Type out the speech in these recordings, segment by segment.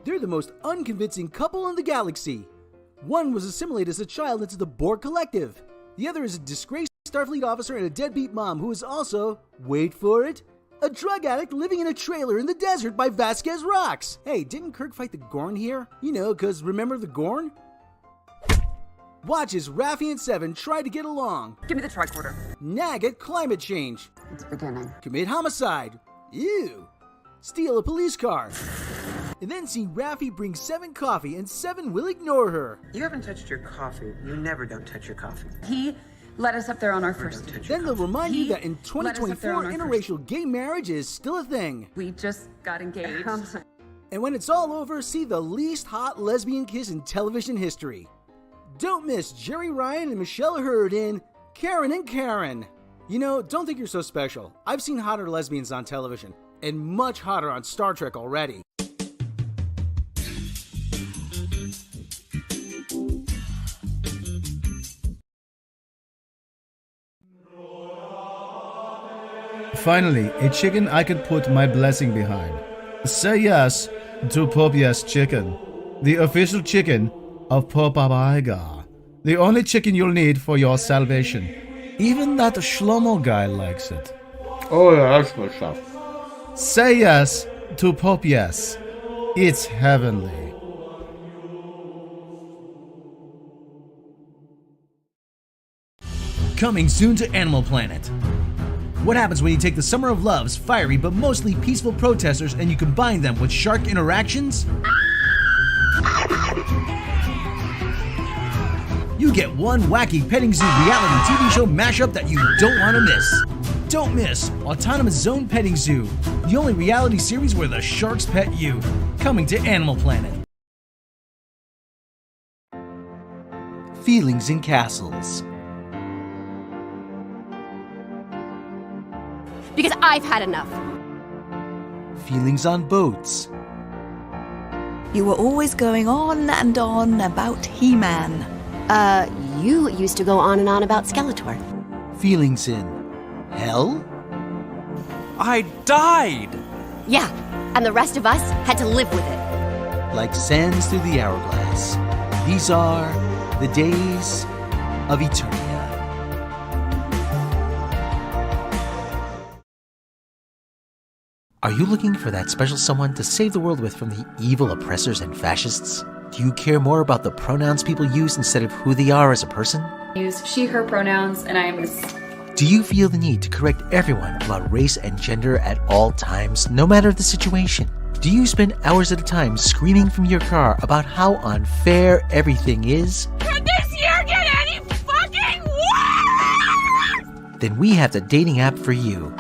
They're the most unconvincing couple in the galaxy. One was assimilated as a child into the Borg Collective. The other is a disgraced Starfleet officer and a deadbeat mom who is also, wait for it, a drug addict living in a trailer in the desert by Vasquez Rocks. Hey, didn't Kirk fight the Gorn here? You know, cause remember the Gorn? Watch as Raffi and Seven try to get along. Give me the tricorder. Nag at climate change. It's beginning. Commit homicide. Ew. Steal a police car. And then see Raffi bring Seven coffee and Seven will ignore her. You haven't touched your coffee. You never don't touch your coffee. He let us up there on our first date. Then they'll remind you that in 2024, interracial gay marriage is still a thing. We just got engaged. And when it's all over, see the least hot lesbian kiss in television history. Don't miss Jerry Ryan and Michelle Hurd in Karen and Karen. You know, don't think you're so special. I've seen hotter lesbians on television, and much hotter on Star Trek already. Finally, a chicken I could put my blessing behind. Say yes to Pope Yes Chicken, the official chicken of Pope Abaiga. The only chicken you'll need for your salvation. Even that Shlomo guy likes it. Oh yeah, that's good stuff. Say yes to Pope Yes. It's heavenly. Coming soon to Animal Planet. What happens when you take the Summer of Love's fiery but mostly peaceful protesters and you combine them with shark interactions? You get one wacky petting zoo reality TV show mashup that you don't want to miss. Don't miss Autonomous Zone Petting Zoo, the only reality series where the sharks pet you. Coming to Animal Planet. Feelings in castles. Because I've had enough. Feelings on boats. You were always going on and on about He-Man. You used to go on and on about Skeletor. Feelings in hell? I died! Yeah, and the rest of us had to live with it. Like sands through the hourglass. These are the days of Eternia. Are you looking for that special someone to save the world with from the evil oppressors and fascists? Do you care more about the pronouns people use instead of who they are as a person? Use she, her pronouns, and I am this. Do you feel the need to correct everyone about race and gender at all times, no matter the situation? Do you spend hours at a time screaming from your car about how unfair everything is? Could this year get any fucking worse? Then we have the dating app for you.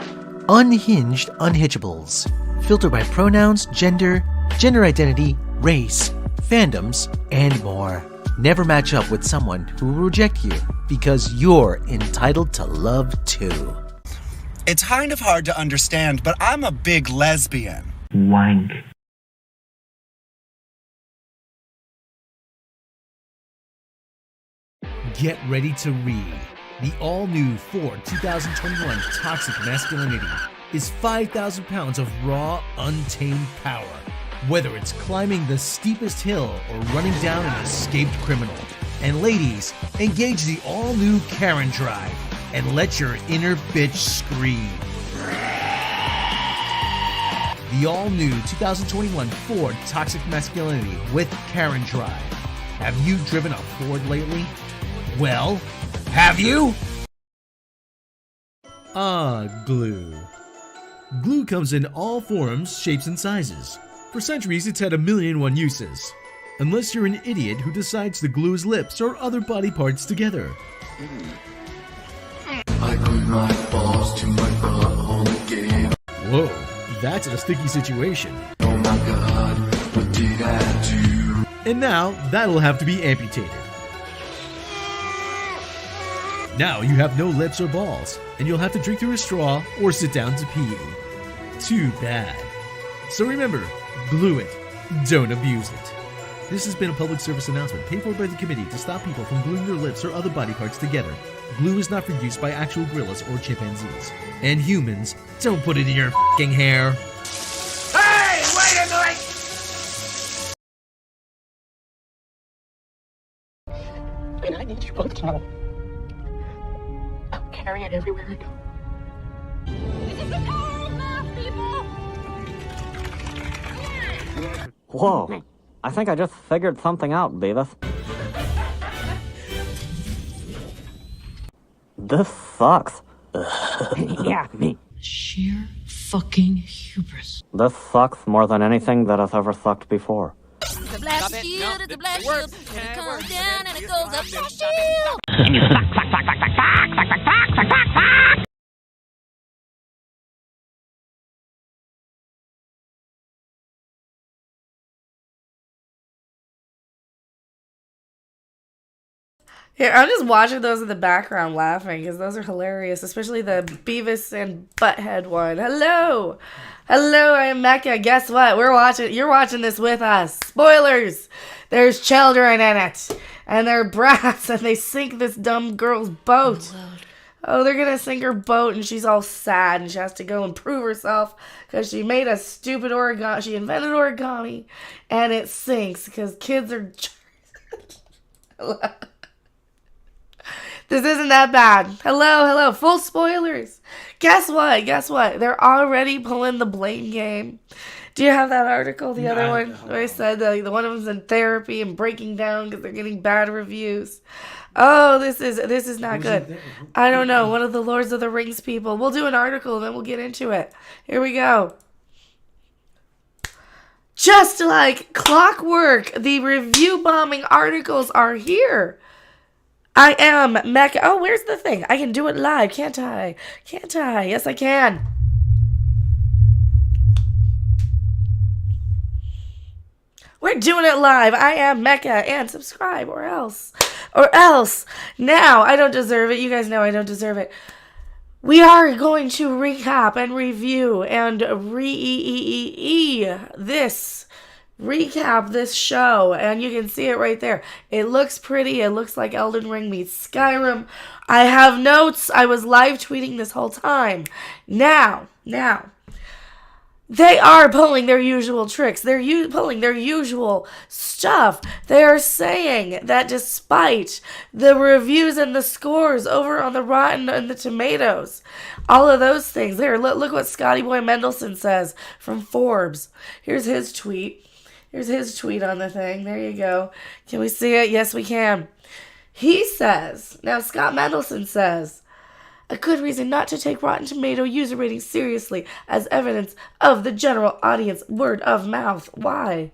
Unhinged Unhitchables. Filter by pronouns, gender identity, race, fandoms, and more. Never match up with someone who will reject you because you're entitled to love too. It's kind of hard to understand, but I'm a big lesbian. Wank. Get ready to read. The all-new Ford 2021 Toxic Masculinity is 5,000 pounds of raw, untamed power. Whether it's climbing the steepest hill or running down an escaped criminal. And ladies, engage the all-new Karen Drive and let your inner bitch scream. The all-new 2021 Ford Toxic Masculinity with Karen Drive. Have you driven a Ford lately? Well, have you? Glue. Glue comes in all forms, shapes, and sizes. For centuries, it's had 1,000,001 uses. Unless you're an idiot who decides to glue his lips or other body parts together. I glued my balls to my butthole again. Whoa, that's a sticky situation. Oh my god, what did I do? And now, that'll have to be amputated. Now you have no lips or balls, and you'll have to drink through a straw or sit down to pee. Too bad. So remember, glue it, don't abuse it. This has been a public service announcement paid for by the committee to stop people from gluing their lips or other body parts together. Glue is not for use by actual gorillas or chimpanzees. And humans, don't put it in your f***ing hair. carry it everywhere I go. This is the power of math, people! Whoa. I think I just figured something out, Beavis. This sucks. Yeah, me. Sheer fucking hubris. This sucks more than anything that has ever sucked before. It's a black shield, it's a black shield. When it comes down and it goes up your shield. Here, I'm just watching those in the background laughing because those are hilarious, especially the Beavis and Butthead one. Hello! Hello, I am Mecca. Guess what? You're watching this with us. Spoilers! There's children in it. And they're brats and they sink this dumb girl's boat. Oh, they're gonna sink her boat and she's all sad and she has to go and prove herself because she made a stupid origami. She invented origami and it sinks because kids are... This isn't that bad. Hello, full spoilers. Guess what? They're already pulling the blame game. Do you have that article, the other one? Where I said the one of them's in therapy and breaking down because they're getting bad reviews. Oh, this is not good. I don't know. One of the Lords of the Rings people. We'll do an article and then we'll get into it. Here we go. Just like clockwork, the review bombing articles are here. I am Mecca. Oh, where's the thing? I can do it live, can't I? Yes, I can. We're doing it live. I am Mecca. And subscribe or else. Now, I don't deserve it. You guys know I don't deserve it. We are going to recap and review and recap this show, and you can see it right there. It looks pretty. It looks like Elden Ring meets Skyrim. I have notes. I was live tweeting this whole time. Now, they are pulling their usual tricks. They're pulling their usual stuff. They are saying that despite the reviews and the scores over on the Rotten and the Tomatoes, all of those things. There, look what Scotty Boy Mendelson says from Forbes. Here's his tweet. Here's his tweet on the thing. There you go. Can we see it? Yes, we can. He says, now Scott Mendelson says, a good reason not to take Rotten Tomato user ratings seriously as evidence of the general audience word of mouth. Why?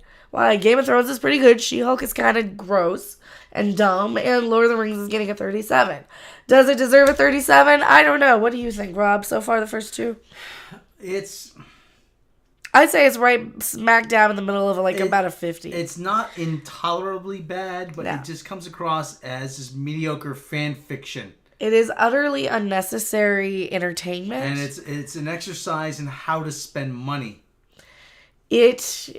Game of Thrones is pretty good. She-Hulk is kind of gross and dumb. And Lord of the Rings is getting a 37. Does it deserve a 37? I don't know. What do you think, Rob? So far, the first two? I'd say it's right smack dab in the middle of about a 50. It's not intolerably bad, but it just comes across as just mediocre fan fiction. It is utterly unnecessary entertainment. And it's an exercise in how to spend money. It's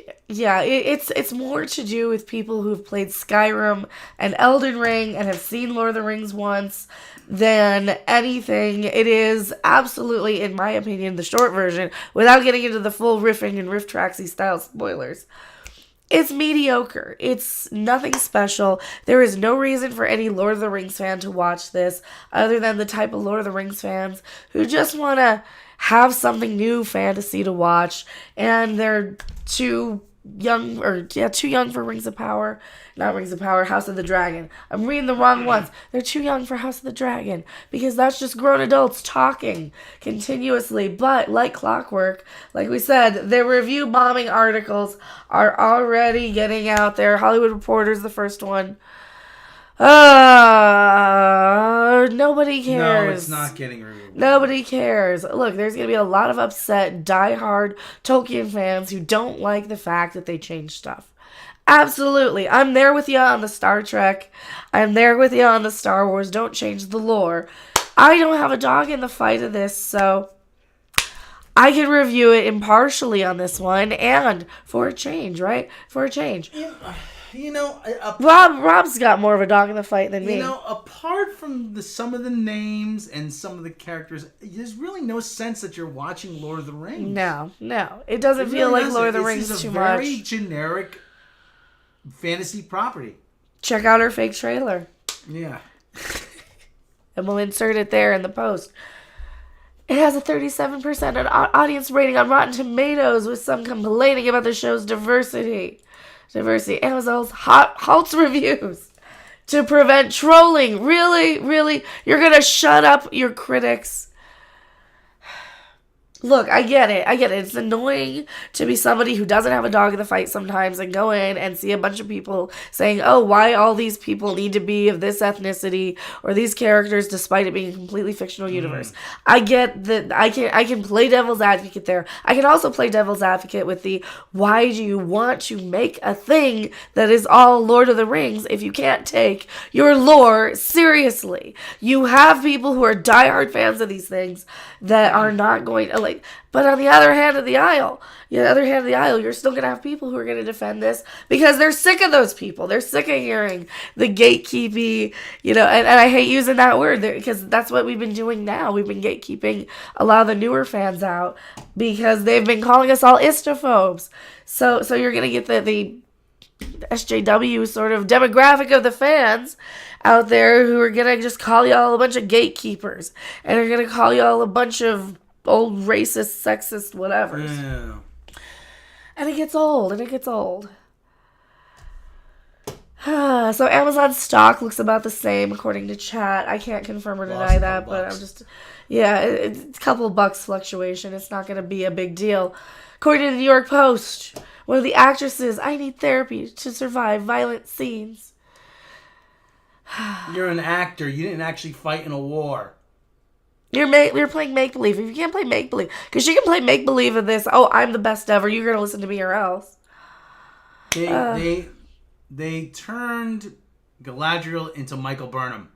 more to do with people who've played Skyrim and Elden Ring and have seen Lord of the Rings once than anything. It is absolutely, in my opinion, the short version, without getting into the full riffing and riff tracksy style spoilers. It's mediocre. It's nothing special. There is no reason for any Lord of the Rings fan to watch this other than the type of Lord of the Rings fans who just want to have something new fantasy to watch, and they're too young for Rings of Power. Not Rings of Power, House of the Dragon. I'm reading the wrong ones. They're too young for House of the Dragon because that's just grown adults talking continuously. But like clockwork, like we said, their review bombing articles are already getting out there. Hollywood Reporter's the first one. Nobody cares. No, it's not getting reviewed. Nobody cares. Look, there's going to be a lot of upset, diehard Tolkien fans who don't like the fact that they changed stuff. Absolutely. I'm there with you on the Star Trek. I'm there with you on the Star Wars. Don't change the lore. I don't have a dog in the fight of this, so I can review it impartially on this one, and for a change, right? For a change. Rob's got more of a dog in the fight than me. Apart from some of the names and some of the characters, there's really no sense that you're watching Lord of the Rings. No. It doesn't feel like Lord of the Rings too much. It's a very generic fantasy property. Check out our fake trailer. Yeah. and we'll insert it there in the post. It has a 37% audience rating on Rotten Tomatoes, with some complaining about the show's diversity. Amazon's halts reviews to prevent trolling. Really? You're gonna shut up your critics? Look, I get it. It's annoying to be somebody who doesn't have a dog in the fight sometimes and go in and see a bunch of people saying, oh, why all these people need to be of this ethnicity or these characters despite it being a completely fictional universe. I get that. I can play devil's advocate there. I can also play devil's advocate with the, why do you want to make a thing that is all Lord of the Rings if you can't take your lore seriously? You have people who are diehard fans of these things that are not going to, like, but on the other hand of the aisle, you're still going to have people who are going to defend this because they're sick of those people. They're sick of hearing the gatekeepy, and I hate using that word because that's what we've been doing now. We've been gatekeeping a lot of the newer fans out because they've been calling us all istophobes. So you're going to get the SJW sort of demographic of the fans out there who are going to just call y'all a bunch of gatekeepers and are going to call y'all a bunch of old racist, sexist, whatever. Yeah. And it gets old. So Amazon stock looks about the same according to chat. I can't confirm or deny that, but I'm just, it's a couple of bucks fluctuation. It's not going to be a big deal. According to the New York Post, one of the actresses, I need therapy to survive violent scenes. You're an actor. You didn't actually fight in a war. You're playing make-believe. If you can't play make-believe, because she can play make-believe of this, oh, I'm the best ever, you're going to listen to me or else. They turned Galadriel into Michael Burnham.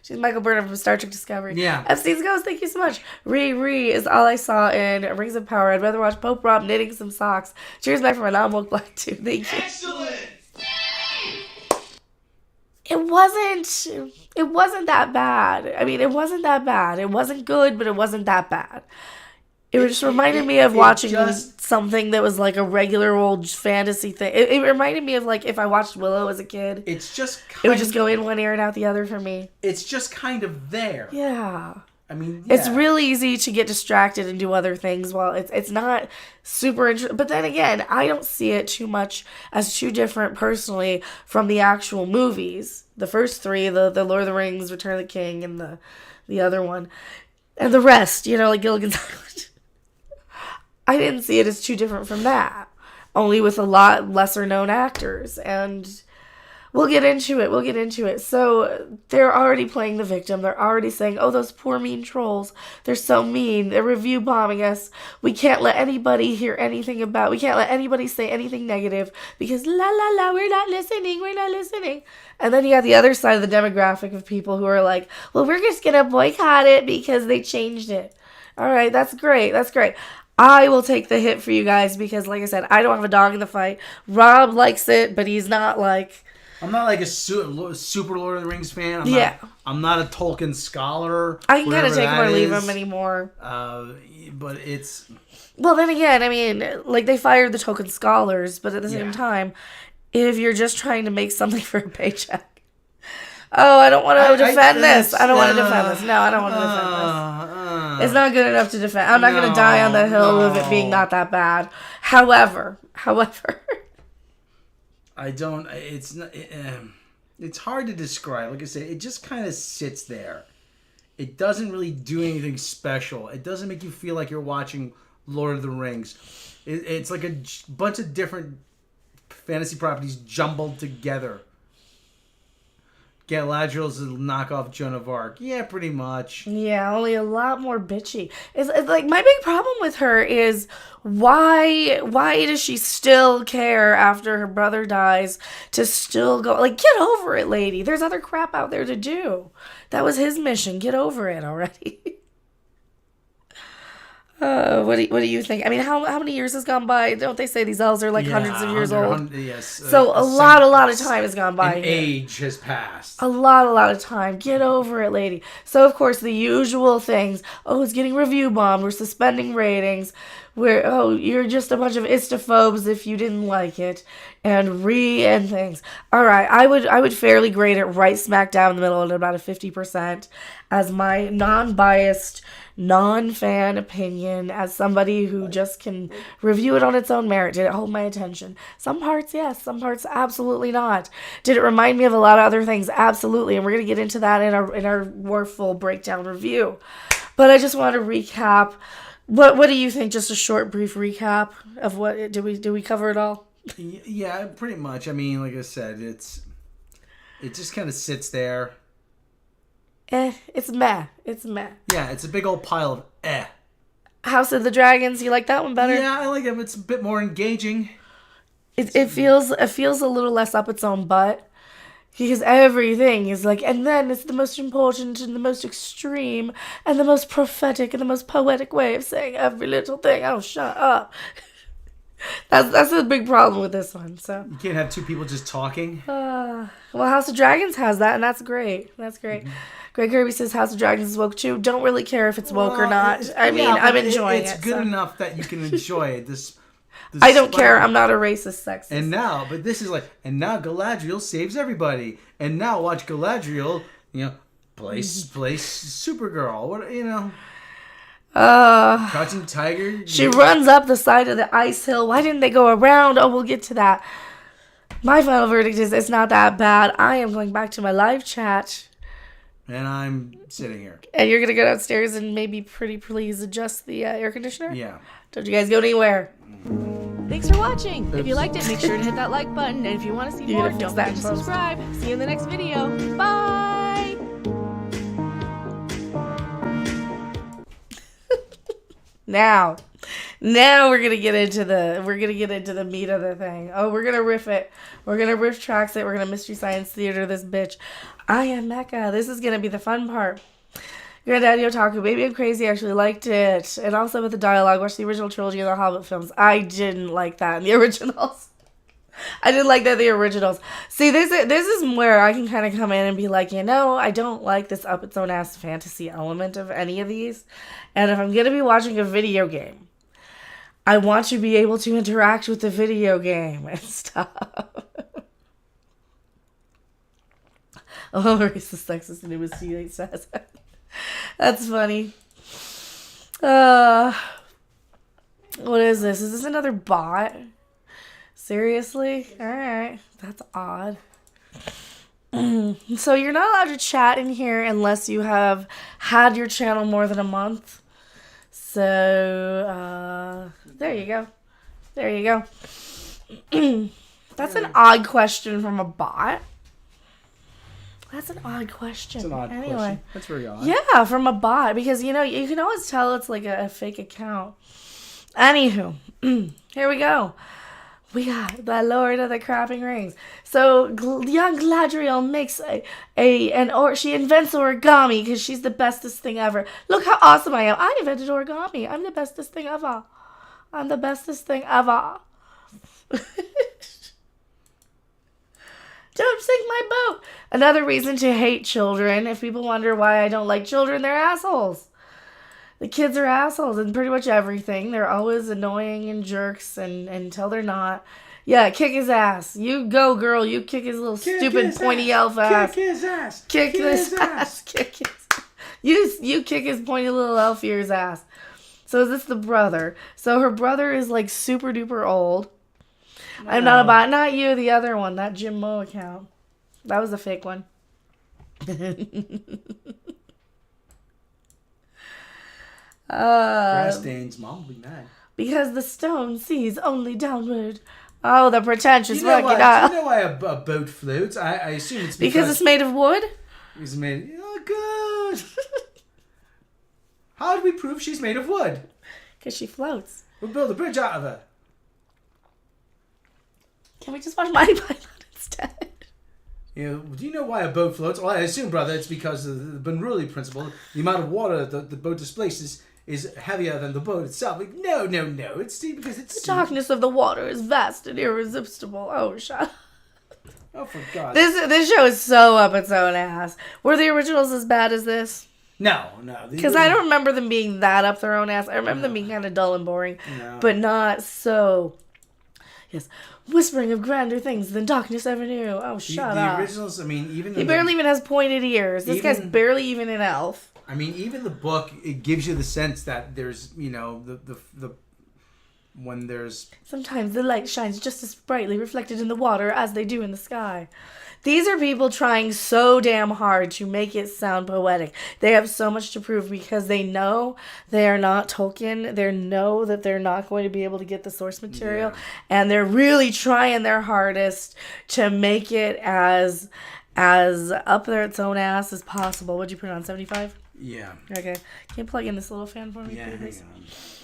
She's Michael Burnham from Star Trek Discovery. Yeah. Epstein's Ghost, thank you so much. Ree is all I saw in Rings of Power. I'd rather watch Pope Rob knitting some socks. Cheers back from my non-woke black too. Thank you. Excellent! It wasn't that bad. I mean, it wasn't that bad. It wasn't good, but it wasn't that bad. It just reminded me of watching something that was like a regular old fantasy thing. It reminded me of like if I watched Willow as a kid. It would just go in one ear and out the other for me. It's just kind of there. Yeah. I mean, It's really easy to get distracted and do other things while it's not super interesting. But then again, I don't see it too much as too different personally from the actual movies. The first three, the Lord of the Rings, Return of the King, and the other one. And the rest, like Gilligan's Island. I didn't see it as too different from that. Only with a lot lesser known actors. And we'll get into it. So they're already playing the victim. They're already saying, oh, those poor mean trolls. They're so mean. They're review bombing us. We can't let anybody hear anything we can't let anybody say anything negative because we're not listening. And then you got the other side of the demographic of people who are like, well, we're just going to boycott it because they changed it. All right, that's great. I will take the hit for you guys because, like I said, I don't have a dog in the fight. Rob likes it, but he's not like... I'm not like a super Lord of the Rings fan. I'm not a Tolkien scholar. I can kind of take him or leave him anymore. But it's... Well, then again, I mean, like, they fired the Tolkien scholars, but at the same time, if you're just trying to make something for a paycheck... Oh, I don't want to defend this. I don't want to defend this. No, I don't want to defend this. It's not good enough to defend. I'm not going to die on the hill of it being not that bad. However... I don't. It's not. It's hard to describe. Like I said, it just kind of sits there. It doesn't really do anything special. It doesn't make you feel like you're watching Lord of the Rings. It's like a bunch of different fantasy properties jumbled together. Galadriel's a knockoff Joan of Arc. Yeah, pretty much. Yeah, only a lot more bitchy. It's like my big problem with her is why does she still care after her brother dies to still go, like, get over it, lady. There's other crap out there to do. That was his mission. Get over it already. What do you think? I mean, how many years has gone by? Don't they say these elves are like hundreds of years old? Yes. So a lot of time has gone by. An age has passed. A lot of time. Get over it, lady. So of course the usual things. Oh, it's getting review bombed. We're suspending ratings. where, oh, you're just a bunch of istophobes if you didn't like it, and and things. All right, I would fairly grade it right smack down in the middle at about a 50% as my non-biased, non-fan opinion, as somebody who just can review it on its own merit. Did it hold my attention? Some parts, yes. Some parts, absolutely not. Did it remind me of a lot of other things? Absolutely. And we're going to get into that in our more full breakdown review. But I just want to recap. What do you think? Just a short, brief recap of what did we cover it all? Yeah, pretty much. I mean, like I said, it just kind of sits there. It's meh. It's meh. Yeah, it's a big old pile of House of the Dragons. You like that one better? Yeah, I like it. It's a bit more engaging. It feels a little less up its own butt. Because everything is like, and then it's the most important and the most extreme and the most prophetic and the most poetic way of saying every little thing. Oh, shut up. That's the big problem with this one. So you can't have two people just talking. Well, House of Dragons has that, and that's great. That's great. Mm-hmm. Greg Kirby says House of Dragons is woke too. Don't really care if it's woke or not. I mean, I'm enjoying it. It's good enough that you can enjoy this. I don't care. I'm not a racist sexist. And now, but this is like, and now Galadriel saves everybody. And now watch Galadriel, play Supergirl. What, Crouching Tiger. She runs up the side of the ice hill. Why didn't they go around? Oh, we'll get to that. My final verdict is it's not that bad. I am going back to my live chat. And I'm sitting here. And you're going to go downstairs and maybe pretty please adjust the air conditioner? Yeah. Don't you guys go anywhere. Thanks for watching. If you liked it, make sure to hit that like button. And if you want to see more, don't forget to subscribe. See you in the next video. Bye! Now we're gonna get into the meat of the thing. Oh, we're gonna riff it. We're gonna riff tracks it. We're gonna Mystery Science Theater this bitch. I am Mecca. This is gonna be the fun part. Granddaddy Otaku, Baby I'm Crazy actually liked it. And also with the dialogue, watch the original trilogy of the Hobbit films. I didn't like that in the originals. I didn't like that in the originals. See, this is where I can kind of come in and be like, I don't like this up its own ass fantasy element of any of these. And if I'm going to be watching a video game, I want to be able to interact with the video game and stuff. Oh, racist, sexist, and it was teenage says. That's funny. What is this? Is this another bot? Seriously? Alright. That's odd. So you're not allowed to chat in here unless you have had your channel more than a month. So, there you go. There you go. That's an odd question from a bot. That's an odd question. It's an odd question. That's very odd. Yeah, from a bot. Because, you can always tell it's like a fake account. Anywho, here we go. We got the Lord of the Crapping Rings. So, young Galadriel makes she invents origami because she's the bestest thing ever. Look how awesome I am. I invented origami. I'm the bestest thing ever. I'm the bestest thing ever. Don't sink my boat. Another reason to hate children. If people wonder why I don't like children, they're assholes. The kids are assholes in pretty much everything. They're always annoying and jerks until they're not. Yeah, kick his ass. You go, girl. You kick his little stupid pointy elf ass. Kick his ass. Kick his ass. Kick his ass. You kick his pointy little elf ear's ass. So is this the brother? So her brother is like super duper old. No. I'm not about, not you, the other one, that Jim Mo account. That was a fake one. Grassdane's mom will be mad. Because the stone sees only downward. Oh, the pretentious fucking up. Do you know why a boat floats? I assume it's because it's made of wood? It's made... Oh, good. How do we prove she's made of wood? Because she floats. We'll build a bridge out of her. Can we just watch Mighty Python instead? Do you know why a boat floats? Well, I assume, brother, it's because of the Benruli principle. The amount of water that the boat displaces is heavier than the boat itself. Like, no. It's because it's... The darkness of the water is vast and irresistible. Oh, shut up. Oh, for God. This show is so up its own ass. Were the originals as bad as this? No. Because I don't remember them being that up their own ass. I remember them being kind of dull and boring, but not so. Yes, whispering of grander things than darkness ever knew. Oh, shut up. The originals, I mean, even he barely even has pointed ears. This guy's barely even an elf. I mean, even the book, it gives you the sense that there's, you know, the when there's... Sometimes the light shines just as brightly reflected in the water as they do in the sky. These are people trying so damn hard to make it sound poetic. They have so much to prove because they know they are not Tolkien. They know that they're not going to be able to get the source material. Yeah. And they're really trying their hardest to make it as up there its own ass as possible. What'd you put it on, 75? Yeah. Okay. Can you plug in this little fan for me, yeah, please?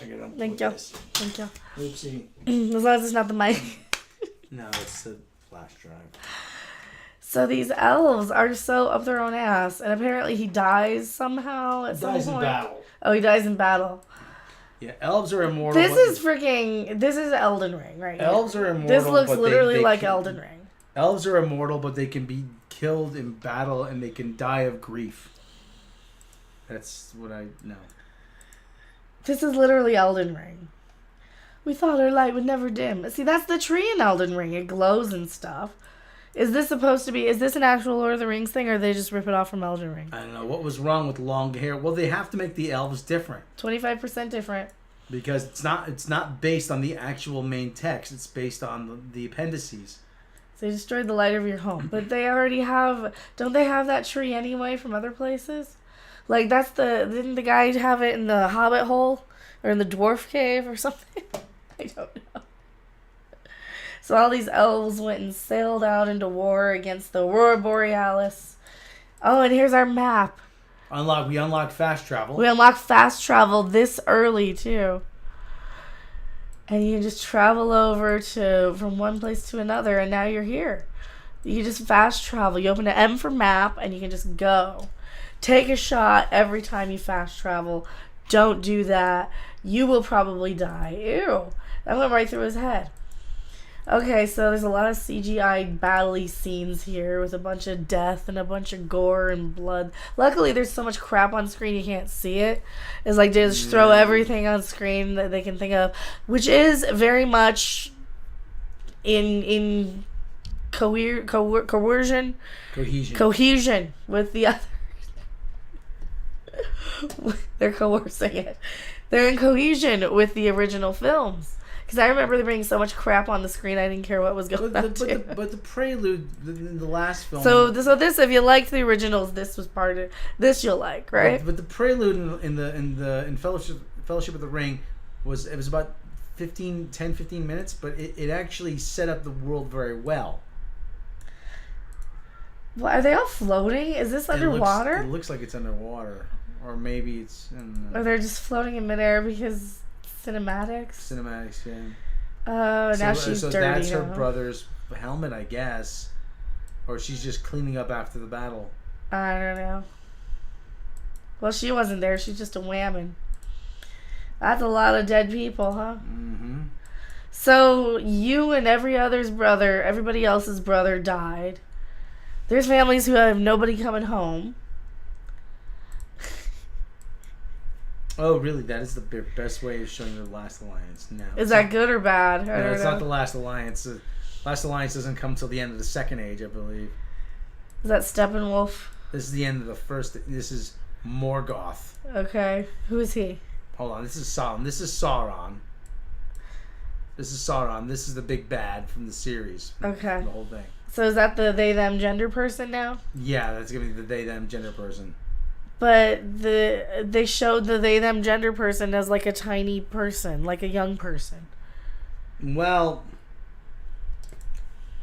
Hang on. Thank you. Thank you. Oopsie. As long as it's not the mic. No, it's the flash drive. So these elves are so up their own ass, and apparently he dies somehow at some point. He dies in battle. Oh, he dies in battle. Yeah, elves are immortal. This is Elden Ring, right? Elves are immortal. This looks literally like Elden Ring. Elves are immortal, but they can be killed in battle, and they can die of grief. That's what I know. This is literally Elden Ring. We thought our light would never dim. See, that's the tree in Elden Ring. It glows and stuff. Is this an actual Lord of the Rings thing, or they just rip it off from Elden Ring? I don't know. What was wrong with long hair? Well, they have to make the elves different. 25% different. Because it's not based on the actual main text. It's based on the appendices. So they destroyed the light of your home. But they already have... Don't they have that tree anyway from other places? Like, didn't the guy have it in the Hobbit hole? Or in the Dwarf Cave or something? I don't know. So all these elves went and sailed out into war against the Aurora Borealis. Oh, and here's our map. We unlocked fast travel. We unlocked fast travel this early, too. And you can just travel over from one place to another, and now you're here. You just fast travel. You open an M for map, and you can just go. Take a shot every time you fast travel. Don't do that. You will probably die. Ew. That went right through his head. Okay, so there's a lot of CGI battle-y scenes here with a bunch of death and a bunch of gore and blood. Luckily, there's so much crap on screen you can't see it. It's like they just throw everything on screen that they can think of, which is very much in cohesion with the other. They're coercing it. They're in cohesion with the original films. Because I remember there being so much crap on the screen, I didn't care what was going on. But the prelude in the last film. So this, if you liked the originals, this was part of this. You'll like, right? But the prelude in Fellowship of the Ring was about 15 minutes, but it actually set up the world very well. Well, are they all floating? Is this underwater? It looks like it's underwater, or maybe it's. Or they're just floating in midair because. Cinematics, yeah. Oh, now she's dirty. So that's her brother's helmet, I guess. Or she's just cleaning up after the battle. I don't know. Well, she wasn't there. She's just a whammon. That's a lot of dead people, huh? Mm-hmm. So you and everybody else's brother died. There's families who have nobody coming home. Oh, really? That is the best way of showing the Last Alliance now. Is that good or bad? No, it's not the Last Alliance. The Last Alliance doesn't come till the end of the Second Age, I believe. Is that Steppenwolf? This is the end of the first. This is Morgoth. Okay. Who is he? Hold on. This is Sauron. This is Sauron. This is the big bad from the series. Okay. The whole thing. So is that the they-them gender person now? Yeah, that's going to be the they-them gender person. But they showed the they-them gender person as like a tiny person, like a young person. Well,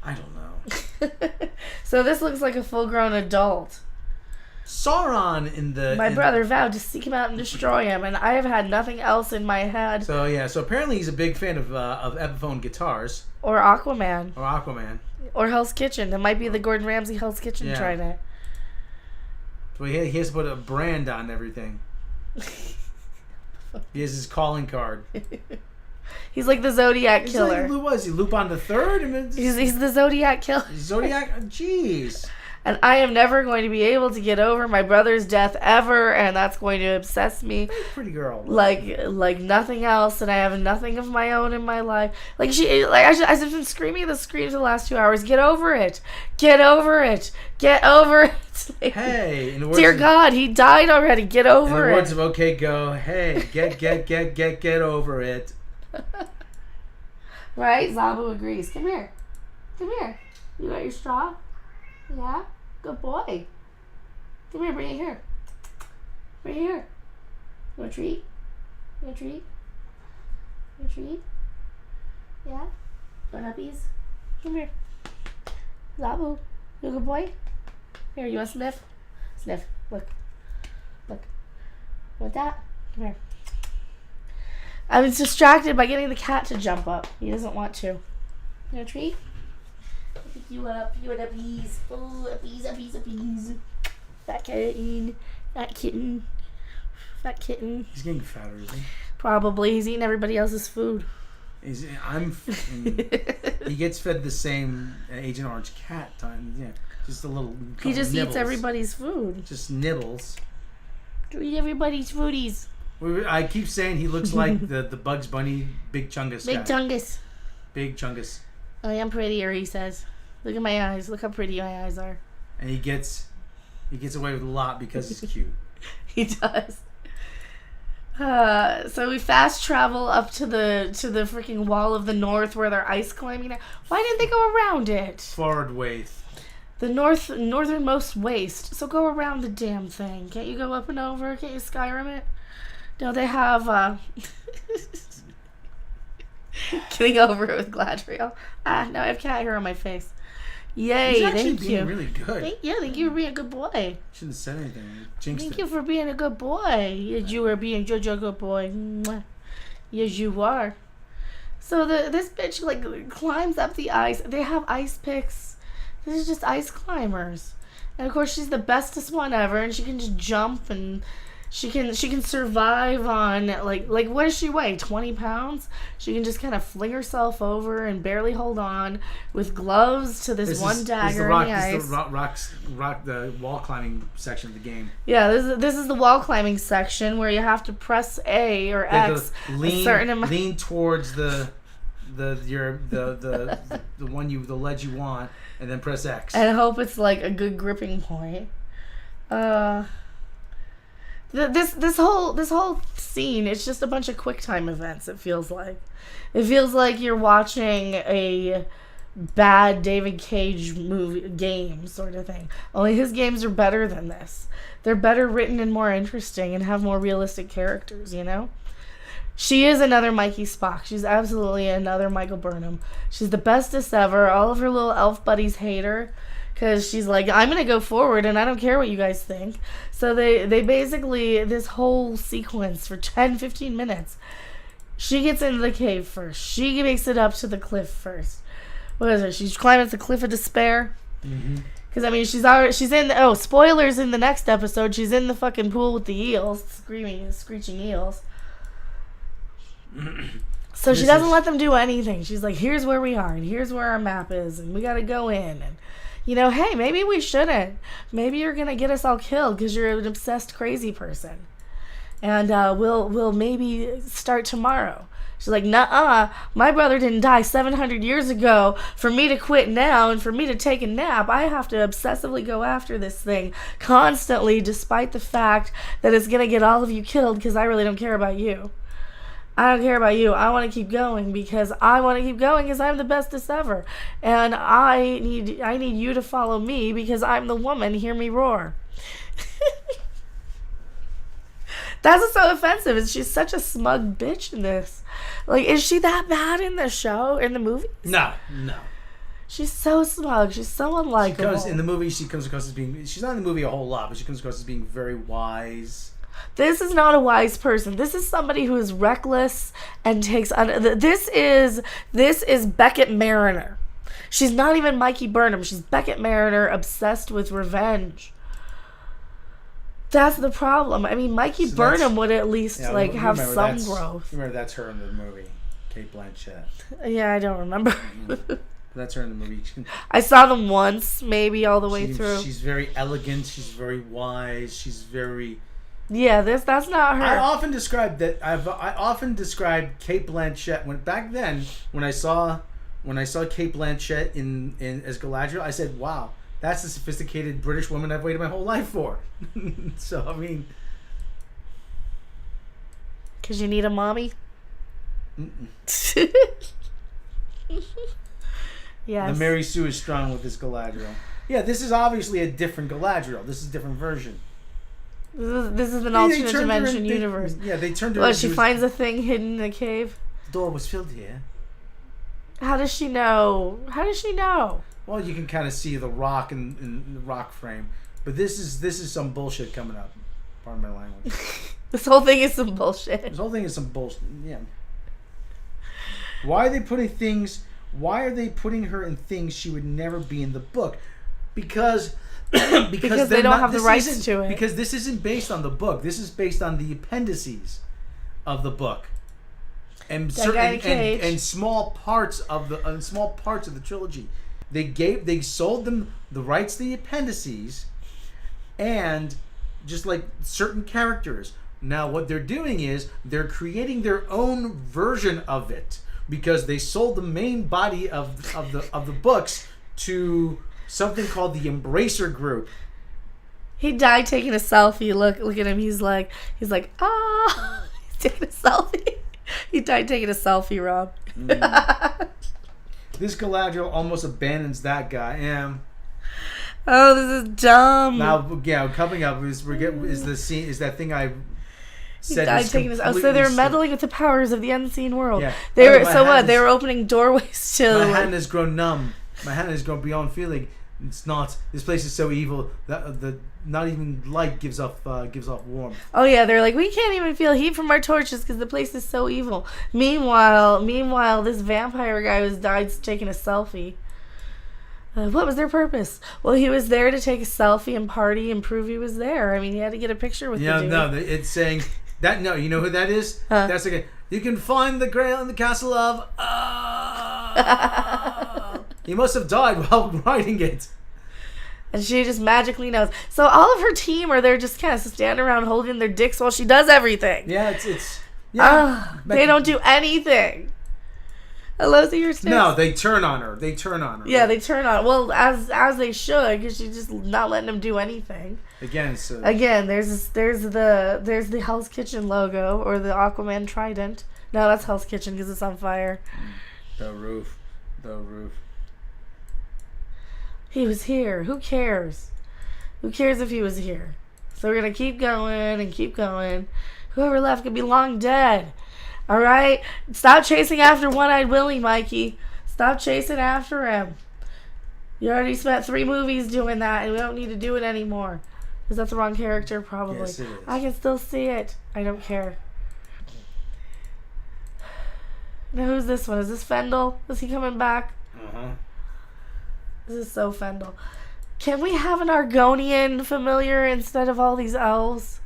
I don't know. So this looks like a full-grown adult. Sauron in the... My brother vowed to seek him out and destroy him, and I have had nothing else in my head. So apparently he's a big fan of Epiphone guitars. Or Aquaman. Or Hell's Kitchen. That might be the Gordon Ramsay Hell's Kitchen trident. So he has to put a brand on everything. He has his calling card. He's like the Zodiac killer. Who was he? Lupin the Third? He's the Zodiac killer. Zodiac? Jeez. And I am never going to be able to get over my brother's death ever, and that's going to obsess me. Pretty girl. Like nothing else, and I have nothing of my own in my life. I've been screaming the screams the last 2 hours. Get over it. Get over it. Get over it. Hey, dear God, he died already. Get over it. In the words of OK Go, hey, get over it. Right? Zabu agrees. Come here. Come here. You got your straw? Yeah? Good boy. Come here, bring it here. Bring it here. You want a treat? You want a treat? You want a treat? Yeah? You want uppies? Come here. Zabu, you a good boy? Here, you want to sniff? Sniff. Look. Look. You want that? Come here. I was distracted by getting the cat to jump up. He doesn't want to. You want a treat? Pick you up. You want uppies. Oh, uppies. Fat kitten. Fat kitten. Fat kitten. He's getting fatter, is he? Probably. He's eating everybody else's food. He gets fed the same Agent Orange cat time. Yeah, just a little. He just nibbles. eats everybody's food. Just nibbles. To eat everybody's foodies. I keep saying he looks like the Bugs Bunny Big Chungus guy. Big Chungus. Big Chungus. I am prettier, he says. Look at my eyes. Look how pretty my eyes are. And he gets away with a lot because he's cute. He does. So we fast travel up to the freaking wall of the north where they're ice climbing. Why didn't they go around it? Forward waste. The northernmost waste. So go around the damn thing. Can't you go up and over? Can't you Skyrim it? No, they have getting over it with Gladriel. Now I have cat hair on my face. Yay, thank you. Being really good. Thank you for being a good boy. Shouldn't have said anything. Jinxed Thank it. you for being a good boy. Yes, you are being such a good boy. Mwah. Yes, you are. So this bitch like climbs up the ice. They have ice picks. This is just ice climbers. And of course she's the bestest one ever, and she can just jump, and she can survive on like what does she weigh? 20 pounds? She can just kind of fling herself over and barely hold on with gloves to this one dagger in the ice. This is the wall climbing section of the game. Yeah, this is the wall climbing section where you have to press A or X a certain amount. Lean towards the ledge you want, and then press X. And hope it's like a good gripping point. This whole scene, it's just a bunch of QuickTime events. It feels like you're watching a bad David Cage movie game sort of thing. Only his games are better than this. They're better written and more interesting and have more realistic characters. You know. She is another Mikey Spock. She's absolutely another Michael Burnham. She's the bestest ever. All of her little elf buddies hate her because she's like, I'm going to go forward and I don't care what you guys think. So they basically, this whole sequence for 10-15 minutes, she gets into the cave first. She makes it up to the cliff first. What is it? She's climbing the Cliff of Despair. Because, I mean, she's in, spoilers in the next episode, she's in the fucking pool with the eels, screeching eels. So she doesn't let them do anything. She's like, here's where we are, and here's where our map is, and we gotta go in, and hey, maybe we shouldn't. Maybe you're gonna get us all killed because you're an obsessed crazy person, and we'll maybe start tomorrow. She's like, nuh-uh, my brother didn't die 700 years ago. For me to quit now and for me to take a nap, I have to obsessively go after this thing constantly, despite the fact that it's gonna get all of you killed because I really don't care about you. I don't care about you. I want to keep going because I'm the bestest ever. And I need you to follow me because I'm the woman. Hear me roar. That's what's so offensive. Is she's such a smug bitch in this. Like, is she that bad in the show, in the movie? No. She's so smug. She's so unlikable. In the movie, she comes across as being... She's not in the movie a whole lot, but she comes across as being very wise. This is not a wise person. This is somebody who is reckless and takes... This is Beckett Mariner. She's not even Mikey Burnham. She's Beckett Mariner, obsessed with revenge. That's the problem. I mean, Mikey Burnham would at least have some growth. Remember, that's her in the movie, Kate Blanchett. Yeah, I don't remember. That's her in the movie. I saw them once, maybe all the way through. She's very elegant. She's very wise. She's very. Yeah, that's not her. I often describe Kate Blanchett when I saw Kate Blanchett in as Galadriel. I said, "Wow, that's a sophisticated British woman I've waited my whole life for." So I mean, because you need a mommy. Yes. The Mary Sue is strong with this Galadriel. Yeah, this is obviously a different Galadriel. This is a different version. This is an alternate dimension universe. They turned her. Well, she finds a thing hidden in a cave. The door was filled here. How does she know? Well, you can kind of see the rock in the rock frame, but this is some bullshit coming up. Pardon my language. This whole thing is some bullshit. Yeah. Why are they putting her in things she would never be in the book? Because they don't have the rights to it. Because this isn't based on the book. This is based on the appendices of the book, and small parts of the trilogy. They sold them the rights to the appendices, and just like certain characters. Now what they're doing is they're creating their own version of it because they sold the main body of the books to something called the Embracer Group. He died taking a selfie. Look at him. He's like ah. He's taking a selfie. He died taking a selfie, Rob. This Galadriel almost abandons that guy. Yeah. Oh, this is dumb. Now, yeah, coming up is the scene is that thing I said. He died taking his. Oh, so they're meddling with the powers of the unseen world. Yeah. They were They were opening doorways to. My hand has grown numb. My hand has grown beyond feeling. It's not. This place is so evil that the not even light gives off warmth. Oh yeah, they're like, we can't even feel heat from our torches because the place is so evil. Meanwhile, this vampire guy who's died taking a selfie. What was their purpose? Well, he was there to take a selfie and party and prove he was there. I mean, he had to get a picture with the dude. No, it's saying that. No, you know who that is? That's okay. You can find the Grail in the castle of. He must have died while writing it. And she just magically knows. So all of her team are there just kind of standing around holding their dicks while she does everything. Yeah, it's yeah. They don't do anything. Hello, see your sticks? No, they turn on her. Yeah, they turn on. Well, as they should, because she's just not letting them do anything. Again, there's the Hell's Kitchen logo or the Aquaman trident. No, that's Hell's Kitchen because it's on fire. The roof. He was here. Who cares? Who cares if he was here? So we're gonna keep going and keep going. Whoever left could be long dead. All right? Stop chasing after One-Eyed Willie, Mikey. Stop chasing after him. You already spent 3 movies doing that, and we don't need to do it anymore. Is that the wrong character? Probably. Yes, it is. I can still see it. I don't care. Now, who's this one? Is this Fendel? Is he coming back? Uh-huh. This is so Fendel. Can we have an Argonian familiar instead of all these elves?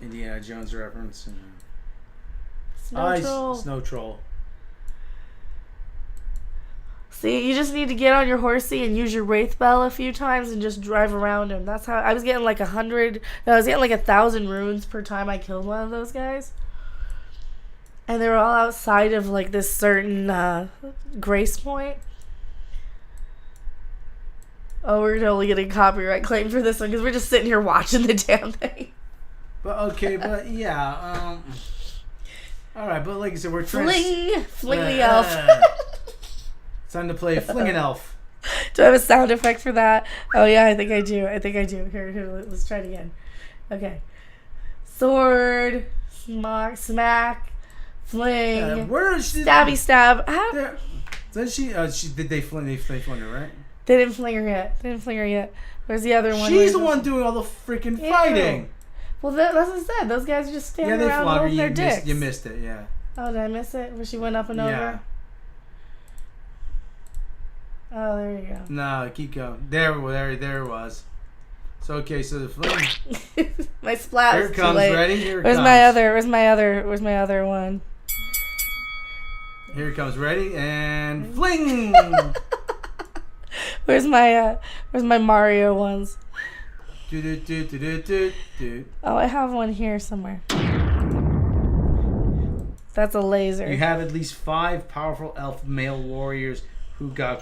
Indiana Jones reference. Snow Troll. See, you just need to get on your horsey and use your Wraith Bell a few times and just drive around him. That's how I was getting like 1,000 runes per time I killed one of those guys. And they were all outside of like this certain grace point. Oh, we're totally getting copyright claim for this one because we're just sitting here watching the damn thing. But yeah. All right, but like I said, we're trying fling the elf. It's time to play Fling an Elf. Do I have a sound effect for that? Oh yeah, I think I do. Here, let's try it again. Okay. Sword, smack, fling. Where is she? Stabby stab. Then did they fling her, right? They didn't fling her yet. Where's the other one? She's the one doing all the freaking fighting. Well, that's what I said. Those guys are just standing around holding their dicks. You missed it, yeah. Oh, did I miss it? Where she went up and over? Yeah. Oh, there you go. No, keep going. There it was. So okay, so the fling. My splat. Here it comes. Ready? Here it comes. Where's my other one? Here it comes. Ready and fling. Where's my Mario ones? Oh, I have one here somewhere. That's a laser. You have at least 5 powerful elf male warriors who got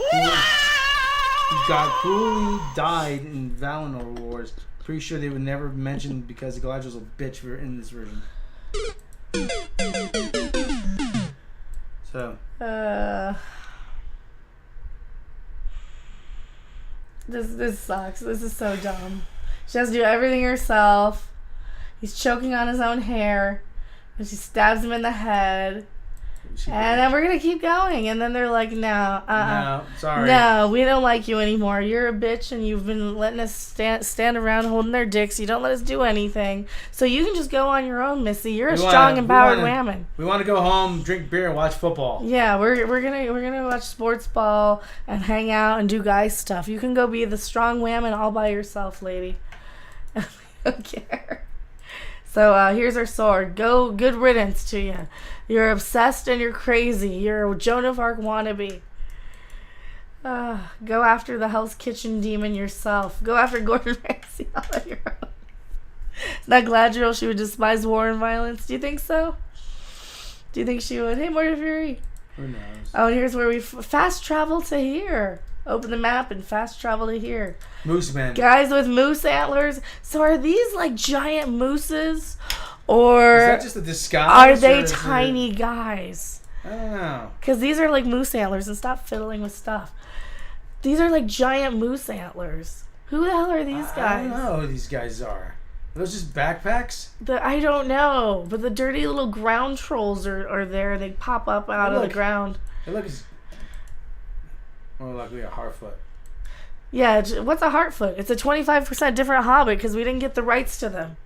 cruelly died in Valinor Wars. Pretty sure they were never mentioned because Galadriel's a bitch in this version. So. This sucks. This is so dumb. She has to do everything herself. He's choking on his own hair. And she stabs him in the head. And then we're going to keep going. And then they're like, no, sorry. No, we don't like you anymore. You're a bitch and you've been letting us stand around holding their dicks. You don't let us do anything. So you can just go on your own, Missy. You're a strong, empowered woman. We want to go home, drink beer, and watch football. Yeah, we're gonna watch sports ball and hang out and do guy stuff. You can go be the strong woman all by yourself, lady. I don't care. So here's her sword. Good riddance to you. You're obsessed and you're crazy. You're a Joan of Arc wannabe. Go after the Hell's Kitchen demon yourself. Go after Gordon Ramsay all on your own. Not Galadriel, she would despise war and violence. Do you think so? Do you think she would? Hey, Morty Fury. Who knows? Oh, and here's where we fast travel to here. Open the map and fast travel to here. Moose men. Guys with moose antlers. So are these like giant mooses? Or is that just a disguise? Are they tiny guys? I don't know. Because these are like moose antlers, and stop fiddling with stuff. These are like giant moose antlers. Who the hell are these guys? I don't know who these guys are. Are those just backpacks? I don't know. But the dirty little ground trolls are there. They pop up out of the ground. They look more like a Heartfoot. Yeah, what's a Heartfoot? It's a 25% different hobbit because we didn't get the rights to them.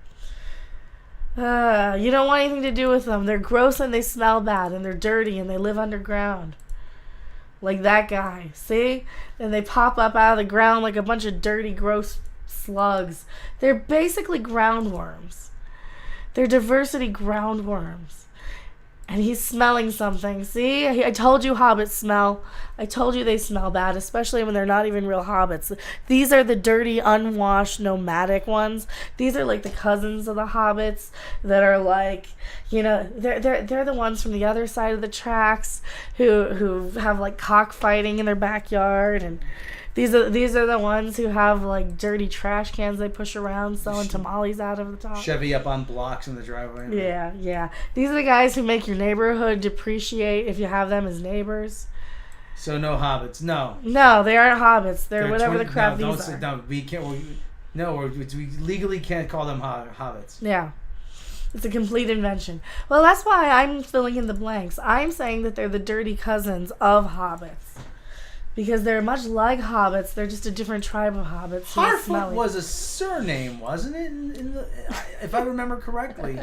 You don't want anything to do with them. They're gross and they smell bad and they're dirty and they live underground. Like that guy. See? And they pop up out of the ground like a bunch of dirty, gross slugs. They're basically groundworms. They're diversity groundworms. And he's smelling something. See? I told you hobbits smell. I told you they smell bad, especially when they're not even real hobbits. These are the dirty, unwashed, nomadic ones. These are like the cousins of the hobbits that are like, you know, they're the ones from the other side of the tracks who have like cockfighting in their backyard, and these are the ones who have like dirty trash cans they push around selling tamales out of the top. Chevy up on blocks in the driveway. Yeah. These are the guys who make your neighborhood depreciate if you have them as neighbors. So no hobbits, no. No, they aren't hobbits. They're whatever the crap these are. No, we can't. We legally can't call them hobbits. Yeah. It's a complete invention. Well, that's why I'm filling in the blanks. I'm saying that they're the dirty cousins of hobbits. Because they're much like hobbits. They're just a different tribe of hobbits. Harfoot was a surname, wasn't it? If I remember correctly.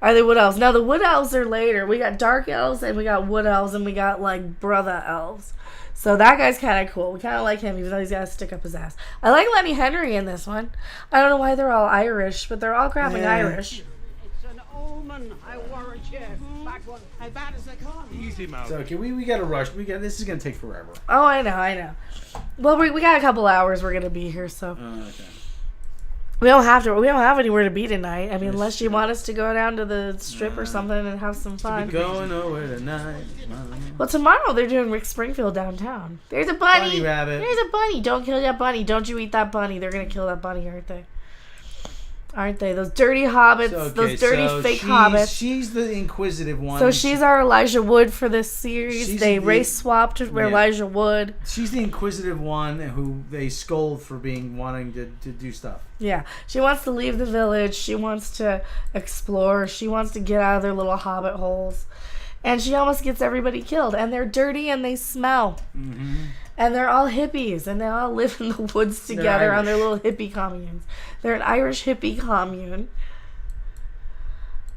Are they wood elves? No, the wood elves are later. We got dark elves and we got wood elves and we got like brother elves. So that guy's kind of cool. We kind of like him even though he's got to stick up his ass. I like Lenny Henry in this one. I don't know why they're all Irish, but they're all crapping Irish. It's an omen, I warrant you. Back one, as bad as they come. Easy, mouth. So okay, we got to rush. This is gonna take forever. Oh, I know. Well, we got a couple hours. We're gonna be here, so. Okay. We don't have anywhere to be tonight. I mean, unless you want us to go down to the strip or something and have some fun. Going nowhere tonight. Well, tomorrow they're doing Rick Springfield downtown. There's a bunny. Bunny rabbit. There's a bunny. Don't kill that bunny. Don't you eat that bunny. They're gonna kill that bunny, aren't they? Aren't they? Those dirty hobbits. Those dirty fake hobbits. She's the inquisitive one. So she's our Elijah Wood for this series. They race swapped Elijah Wood. She's the inquisitive one who they scold for wanting to do stuff. Yeah. She wants to leave the village. She wants to explore. She wants to get out of their little hobbit holes. And she almost gets everybody killed. And they're dirty and they smell. Mm-hmm. And they're all hippies, and they all live in the woods together on their little hippie communes. They're an Irish hippie commune.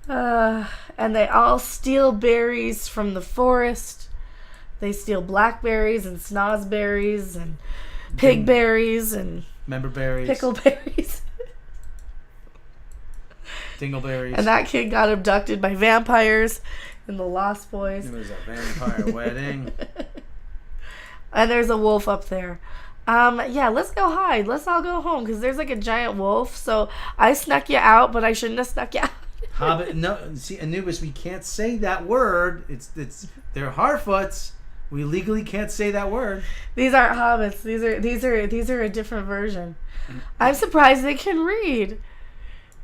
And they all steal berries from the forest. They steal blackberries and snozberries and pigberries and memberberries, pickleberries. Dingleberries. And that kid got abducted by vampires in the Lost Boys. It was a vampire wedding. And there's a wolf up there. Yeah, let's go hide. Let's all go home because there's like a giant wolf. So I snuck you out, but I shouldn't have snuck you out. Hobbit, no, see, Anubis, we can't say that word. They're Harfoots. We legally can't say that word. These aren't hobbits. These are a different version. I'm surprised they can read.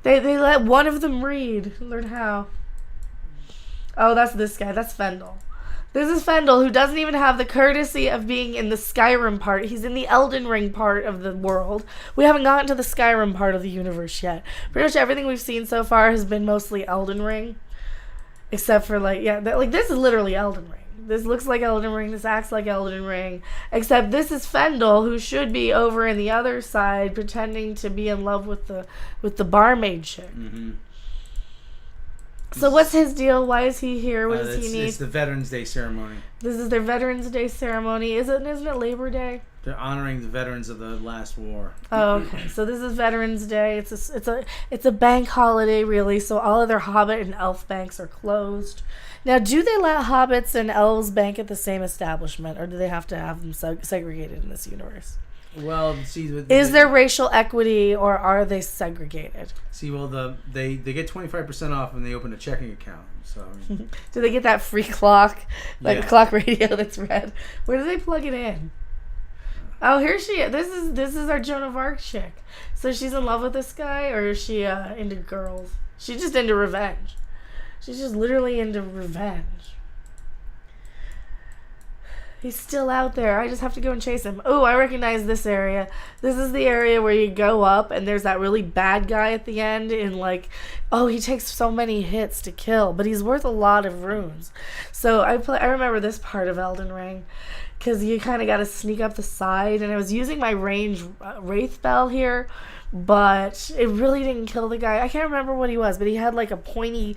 They let one of them read. Learn how. Oh, that's this guy. That's Fendel. This is Fendel, who doesn't even have the courtesy of being in the Skyrim part. He's in the Elden Ring part of the world. We haven't gotten to the Skyrim part of the universe yet. Pretty much everything we've seen so far has been mostly Elden Ring. Except for, like, yeah, like, this is literally Elden Ring. This looks like Elden Ring. This acts like Elden Ring. Except this is Fendel, who should be over in the other side, pretending to be in love with the barmaid chick. Mm-hmm. So what's his deal? Why is he here? What does he need? It's the Veterans Day ceremony. This is their Veterans Day ceremony. Isn't it Labor Day? They're honoring the veterans of the last war. Oh, okay. So this is Veterans Day. It's a bank holiday, really. So all of their Hobbit and Elf banks are closed. Now, do they let Hobbits and Elves bank at the same establishment, or do they have to have them segregated in this universe? Well, see, is there racial equity, or are they segregated? See, well, they get 25% off when they open a checking account. So do they get that free clock, like a clock radio that's red? Where do they plug it in? Oh, here she is. This is our Joan of Arc chick. So she's in love with this guy, or is she into girls? She's just into revenge. She's just literally into revenge. He's still out there. I just have to go and chase him. Oh, I recognize this area. This is the area where you go up and there's that really bad guy at the end and like, oh, he takes so many hits to kill, but he's worth a lot of runes. So I remember this part of Elden Ring because you kind of got to sneak up the side, and I was using my range Wraith Bell here, but it really didn't kill the guy. I can't remember what he was, but he had like a pointy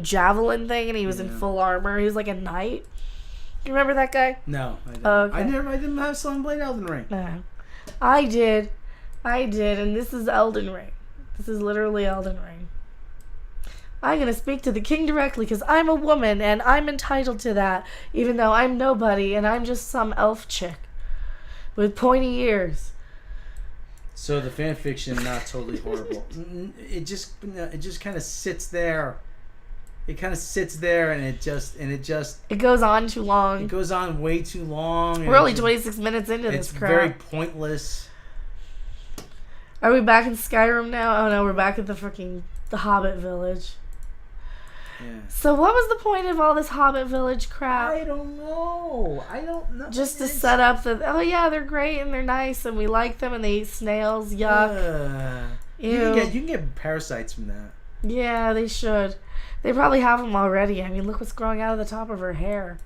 javelin thing, and he was in full armor. He was like a knight. You remember that guy? No, I don't. Okay. I didn't have Sun Blade Elden Ring. No. I did, and this is Elden Ring. This is literally Elden Ring. I'm going to speak to the king directly because I'm a woman and I'm entitled to that, even though I'm nobody and I'm just some elf chick with pointy ears. So the fan fiction, not totally horrible. It just kind of sits there. It kind of sits there, and it goes on too long. It goes on way too long. We're only 26 minutes into this crap. It's very pointless. Are we back in Skyrim now? Oh no, we're back at the Hobbit village. Yeah. So what was the point of all this Hobbit village crap? I don't know. Just to set up oh yeah, they're great and they're nice and we like them and they eat snails. Yuck. You can get parasites from that. Yeah, they should. They probably have them already. I mean, look what's growing out of the top of her hair.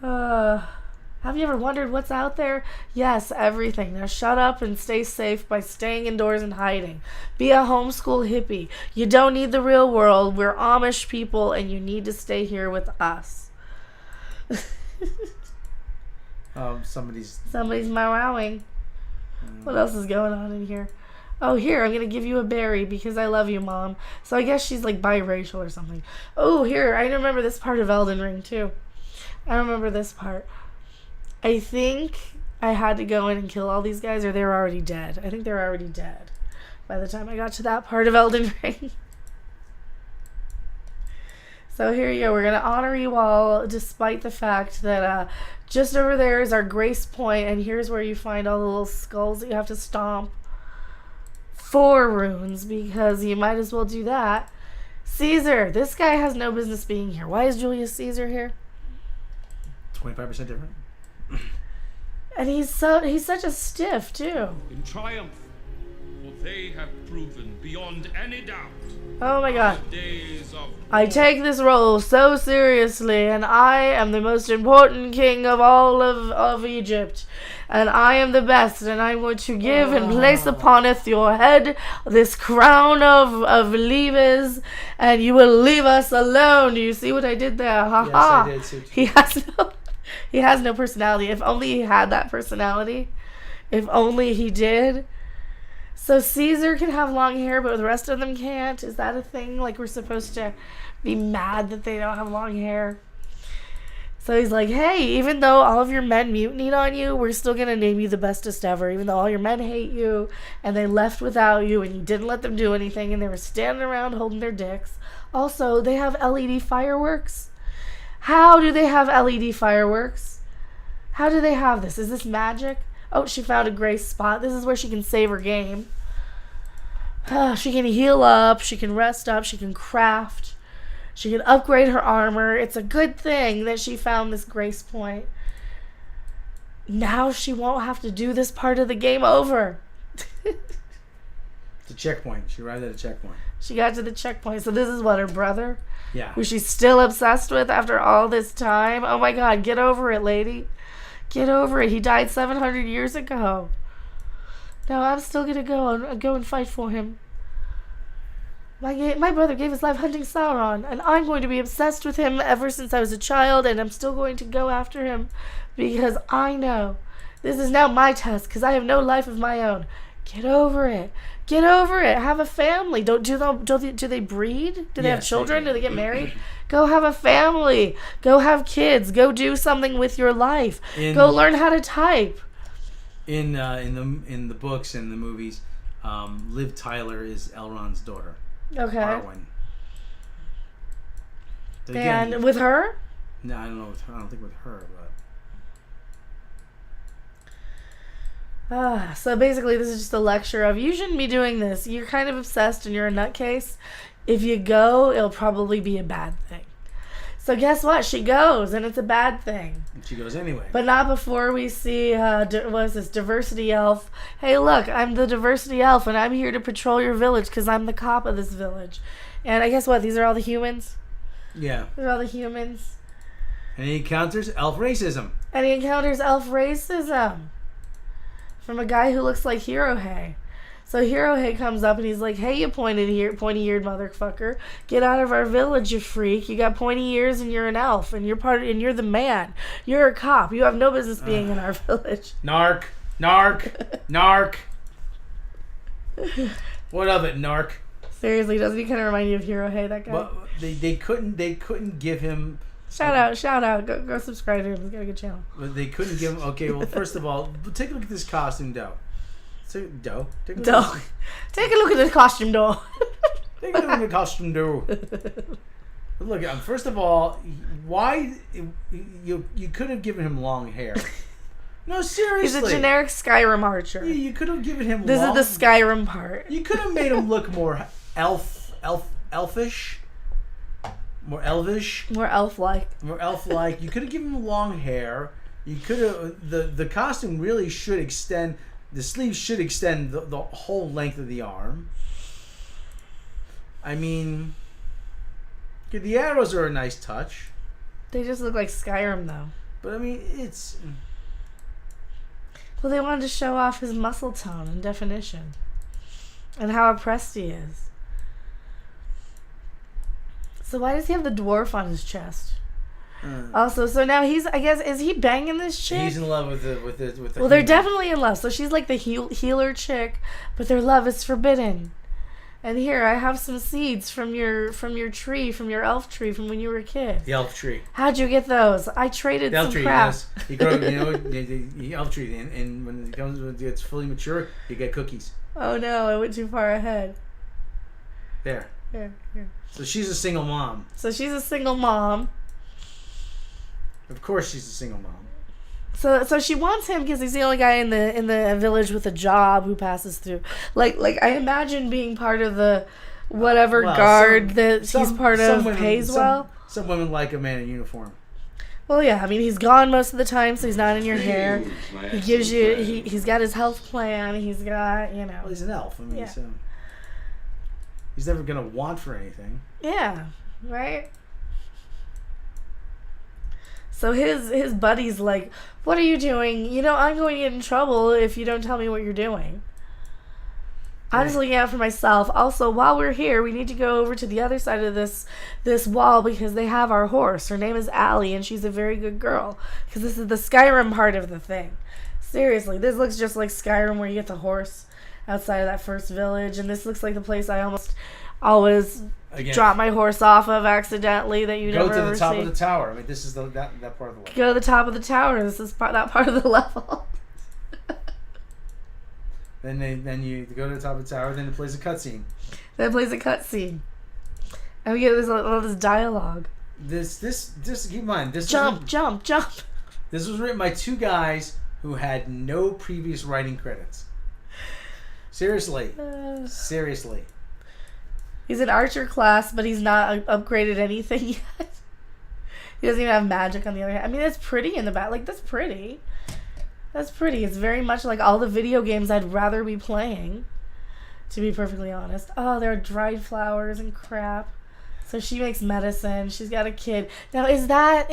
Have you ever wondered what's out there? Yes, everything. Now shut up and stay safe by staying indoors and hiding. Be a homeschool hippie. You don't need the real world. We're Amish people and you need to stay here with us. Somebody's meowing. What else is going on in here? Oh, here, I'm going to give you a berry because I love you, Mom. So I guess she's like biracial or something. Oh, here, I remember this part of Elden Ring too. I remember this part. I think I had to go in and kill all these guys or they were already dead. I think they were already dead by the time I got to that part of Elden Ring. So here you go. We're going to honor you all despite the fact that just over there is our grace point, and here's where you find all the little skulls that you have to stomp. 4 runes, because you might as well do that. Caesar, this guy has no business being here. Why is Julius Caesar here? 25% different. And he's such a stiff too. In triumph, for they have proven beyond any doubt. Oh my God. I take this role so seriously, and I am the most important king of all of Egypt. And I am the best, and I'm going to give and place uponeth your head this crown of leaves, and you will leave us alone. Do you see what I did there? Ha ha. Yes, I did. He has no personality. If only he had that personality. If only he did. So Caesar can have long hair, but the rest of them can't. Is that a thing? Like we're supposed to be mad that they don't have long hair? So he's like, hey, even though all of your men mutinied on you, we're still going to name you the bestest ever. Even though all your men hate you and they left without you and you didn't let them do anything and they were standing around holding their dicks. Also, they have LED fireworks. How do they have LED fireworks? How do they have this? Is this magic? Oh, she found a gray spot. This is where she can save her game. She can heal up. She can rest up. She can craft. She can upgrade her armor. It's a good thing that she found this grace point. Now she won't have to do this part of the game over. It's a checkpoint. She arrived at a checkpoint. She got to the checkpoint. So this is what, her brother? Yeah. Who she's still obsessed with after all this time? Oh my God, get over it, lady. Get over it. He died 700 years ago. No, I'm still going to go and fight for him. My brother gave his life hunting Sauron, and I'm going to be obsessed with him ever since I was a child, and I'm still going to go after him because I know this is now my test because I have no life of my own. Get over it. Get over it. Have a family. Do they breed? Do they have children? Do they get married? Go have a family. Go have kids. Go do something with your life. Go learn how to type. In the books and the movies, Liv Tyler is Elrond's daughter. Okay. Arwen. And with her? No, I don't know with her. I don't think with her, but. So basically, this is just a lecture of you shouldn't be doing this. You're kind of obsessed and you're a nutcase. If you go, it'll probably be a bad thing. So guess what? She goes, and it's a bad thing. And she goes anyway. But not before we see, what is this, diversity elf. Hey, look, I'm the diversity elf, and I'm here to patrol your village because I'm the cop of this village. And I guess what? These are all the humans? Yeah. These are all the humans. And he encounters elf racism. From a guy who looks like Hirohei. So Hirohei comes up and he's like, hey, you pointy-eared motherfucker. Get out of our village, you freak. You got pointy ears and you're an elf and you're the man. You're a cop. You have no business being in our village. Narc. What of it, narc? Seriously, doesn't he kind of remind you of Hirohei, that guy? But they couldn't give him... Shout out. Go subscribe to him. He's got a good channel. But they couldn't give him... Okay, well, first of all, take a look at this costume, Doe. Take a look at this costume, Doe. Take a look at the costume, Doe. Look, first of all, why... You could have given him long hair. No, seriously. He's a generic Skyrim archer. You could have given him This is the Skyrim part. You could have made him look more elfish. More elvish. More elf-like. You could have given him long hair. You could have... The costume really should extend... The sleeves should extend the whole length of the arm. I mean... The arrows are a nice touch. They just look like Skyrim, though. But, I mean, it's... Well, they wanted to show off his muscle tone and definition. And how oppressed he is. So why does he have the dwarf on his chest? Also, so now he's, I guess, is he banging this chick? He's in love with the well, they're definitely in love. So she's like the healer chick, but their love is forbidden. And here, I have some seeds from your tree, from your elf tree from when you were a kid. The elf tree. How'd you get those? I traded some crap. Yes. You grow, the elf tree, and when it gets fully mature, you get cookies. Oh no, I went too far ahead. There. Here. So she's a single mom. Of course she's a single mom. So she wants him because he's the only guy in the village with a job who passes through. Like I imagine being part of the whatever guard he's part of pays well. Some women like a man in uniform. Well, yeah, I mean he's gone most of the time, so he's not in your hair. He gives you he's got his health plan. He's got Well, he's an elf. I mean, so he's never gonna want for anything. Yeah, right. So his buddy's like, what are you doing? I'm going to get in trouble if you don't tell me what you're doing. I'm just looking out for myself. Also, while we're here, we need to go over to the other side of this wall because they have our horse. Her name is Allie, and she's a very good girl. Because this is the Skyrim part of the thing. Seriously, this looks just like Skyrim where you get the horse outside of that first village. And this looks like the place I always Again, drop my horse off of accidentally that you go never to ever the top see. of the tower. I mean, this is that part of the level. Go to the top of the tower. This is that part of the level. Then you go to the top of the tower. Then it plays a cutscene. Then it plays a cutscene. And we get all this dialogue. This keep in mind. Jump. This was written by two guys who had no previous writing credits. Seriously. He's in archer class, but he's not upgraded anything yet. He doesn't even have magic on the other hand. I mean, it's pretty in the back. Like, that's pretty. That's pretty. It's very much like all the video games I'd rather be playing, to be perfectly honest. Oh, there are dried flowers and crap. So she makes medicine. She's got a kid. Now, is that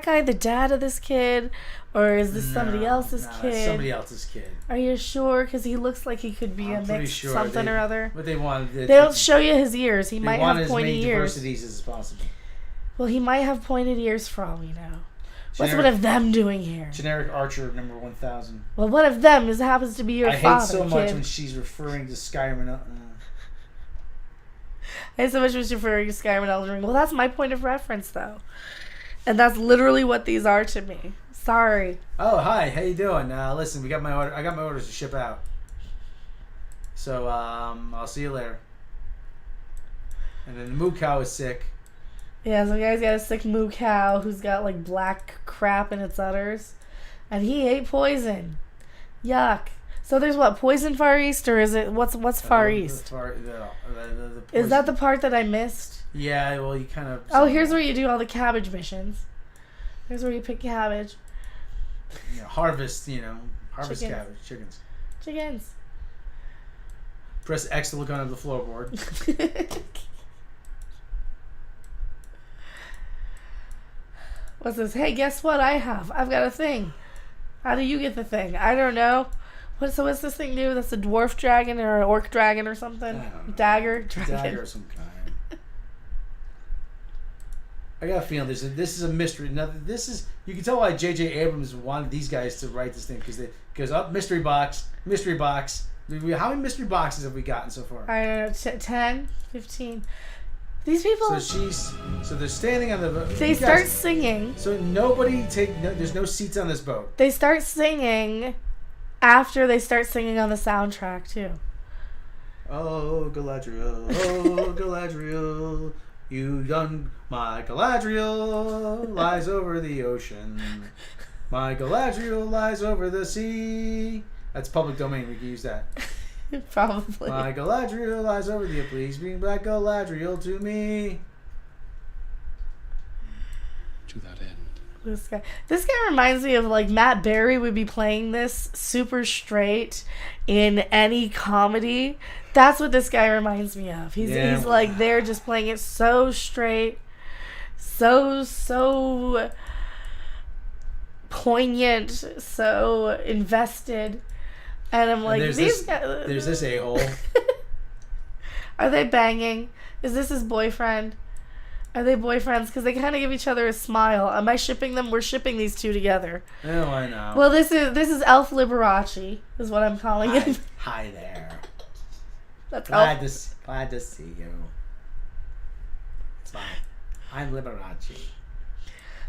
guy the dad of this kid? Or is this somebody else's kid? It's somebody else's kid. Are you sure? Because he looks like he could be a mixed something or other. But they wanted... They don't show you his ears. He might have pointy ears. They want as many diversities as possible. Well, he might have pointed ears for all we know. What's one of them doing here? Generic Archer number 1000. Well, one of them happens to be your father, I hate so much kid. when she's referring to Skyrim. I hate so much when she's referring to Skyrim and Elden Ring. Well, that's my point of reference, though. And that's literally what these are to me. Sorry. Oh, hi. How you doing? Listen, I got my orders to ship out. So, I'll see you later. And then the moo cow is sick. Yeah, so the guy's got a sick moo cow who's got like black crap in its udders. And he ate poison. Yuck. So there's what, poison Far East, or is it, what's Far East? Is that the part that I missed? Yeah, well, you kind of... Oh, here's where you do all the cabbage missions. Here's where you pick cabbage. Harvest, Chickens. cabbage, chickens. Press X to look under the floorboard. What's this? Hey, guess what I have? I've got a thing. How do you get the thing? I don't know. What's this thing do? That's a dwarf dragon or an orc dragon or something? Dagger? Dragon. Dagger of some kind. I got a feeling this is a mystery. Now, you can tell why J.J. Abrams wanted these guys to write this thing, because mystery box. How many mystery boxes have we gotten so far? I don't know, 10, 15. These people. So they're standing on the boat. They start singing. So there's no seats on this boat. They start singing after they start singing on the soundtrack too. Oh, Galadriel, you done. My Galadriel lies over the ocean. My Galadriel lies over the sea. That's public domain. We can use that. Probably. My Galadriel lies over the... Please bring back Galadriel to me. To that end. This guy reminds me of like Matt Berry would be playing this super straight in any comedy. That's what this guy reminds me of. He's like there just playing it so straight, so poignant, so invested. And I'm like, these guys... There's this a-hole. Are they banging? Is this his boyfriend? Are they boyfriends? Because they kind of give each other a smile. Am I shipping them? We're shipping these two together. Oh, I know. Well, this is Elf Liberace, is what I'm calling it. Hi there. That's glad to see you. It's fine. I'm Liberace.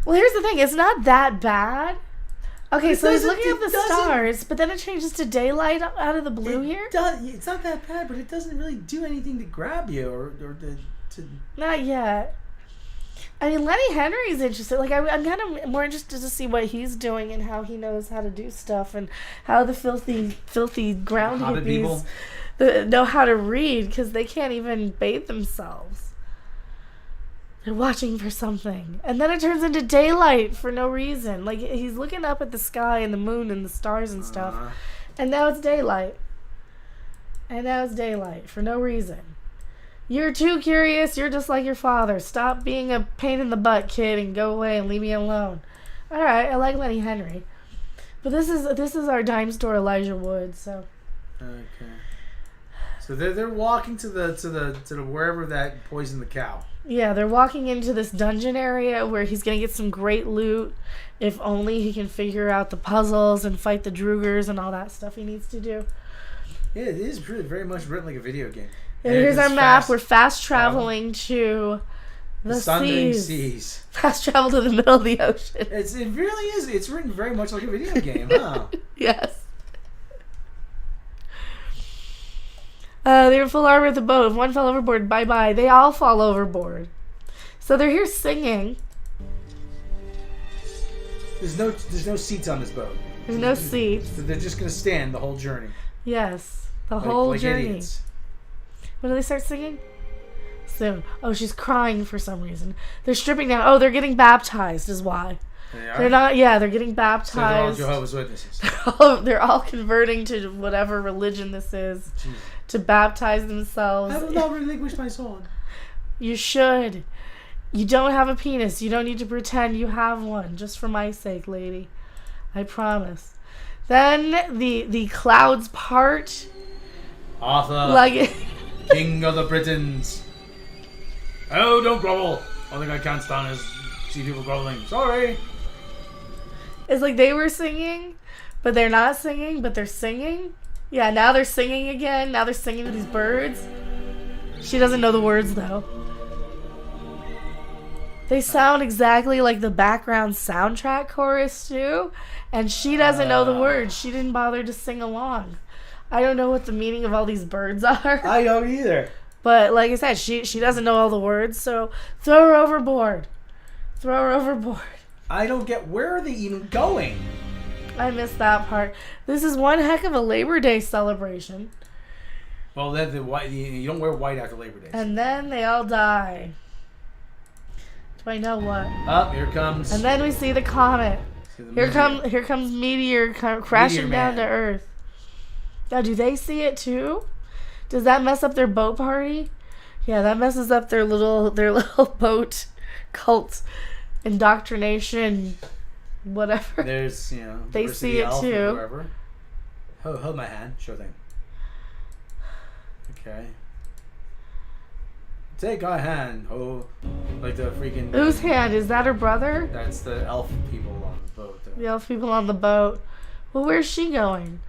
Well, here's the thing. It's not that bad. Okay, so he's looking at the stars, but then it changes to daylight out of the blue here? It's not that bad, but it doesn't really do anything to grab you or to... Not yet. I mean, Lenny Henry's interested. Like, I'm kind of more interested to see what he's doing and how he knows how to do stuff and how the filthy ground hippies know how to read, because they can't even bathe themselves. They're watching for something. And then it turns into daylight for no reason. Like, he's looking up at the sky and the moon and the stars and stuff. And now it's daylight. And now it's daylight for no reason. You're too curious. You're just like your father. Stop being a pain in the butt, kid, and go away and leave me alone. Alright, I like Lenny Henry. But this is our dime store Elijah Wood, so. Okay. So they're walking to the wherever that poisoned the cow. Yeah, they're walking into this dungeon area where he's going to get some great loot if only he can figure out the puzzles and fight the Droogers and all that stuff he needs to do. Yeah, it is very much written like a video game. Here's our map. We're fast traveling to the Sundering seas. Fast travel to the middle of the ocean. It really is. It's written very much like a video game, huh? Yes. They're in full armor at the boat. If one fell overboard, bye-bye. They all fall overboard. So they're here singing. There's no seats on this boat. There's no seats. They're just gonna stand the whole journey. Yes, the whole journey. Idiots. When do they start singing? Soon. Oh, she's crying for some reason. They're stripping down. Oh, they're getting baptized is why. They're not. Yeah, they're getting baptized. So they're all Jehovah's Witnesses. They're all converting to whatever religion this is. Jeez. To baptize themselves. I will not relinquish my soul. You should. You don't have a penis. You don't need to pretend you have one. Just for my sake, lady. I promise. Then the clouds part. Arthur, King of the Britons. Oh, don't grovel. Only thing I can't stand is see people groveling. Sorry. It's like they were singing, but they're not singing, but they're singing. Yeah, now they're singing again. Now they're singing to these birds. She doesn't know the words, though. They sound exactly like the background soundtrack chorus, too. And she doesn't know the words. She didn't bother to sing along. I don't know what the meaning of all these birds are. I don't either. But like I said, she doesn't know all the words, so throw her overboard. Throw her overboard. I don't get... Where are they even going? I missed that part. This is one heck of a Labor Day celebration. Well, then you don't wear white after Labor Day. And then they all die. Do I know what? Oh, here comes... And then we see the comet. Here comes meteor crashing down to Earth. Now, do they see it too? Does that mess up their boat party? Yeah, that messes up their little boat cult indoctrination, whatever. There's, they see it too. Hold my hand. Sure thing. Okay. Take our hand. Oh, like the freaking... Whose hand? Is that her brother? That's the elf people on the boat. The elf people on the boat. Well, where's she going?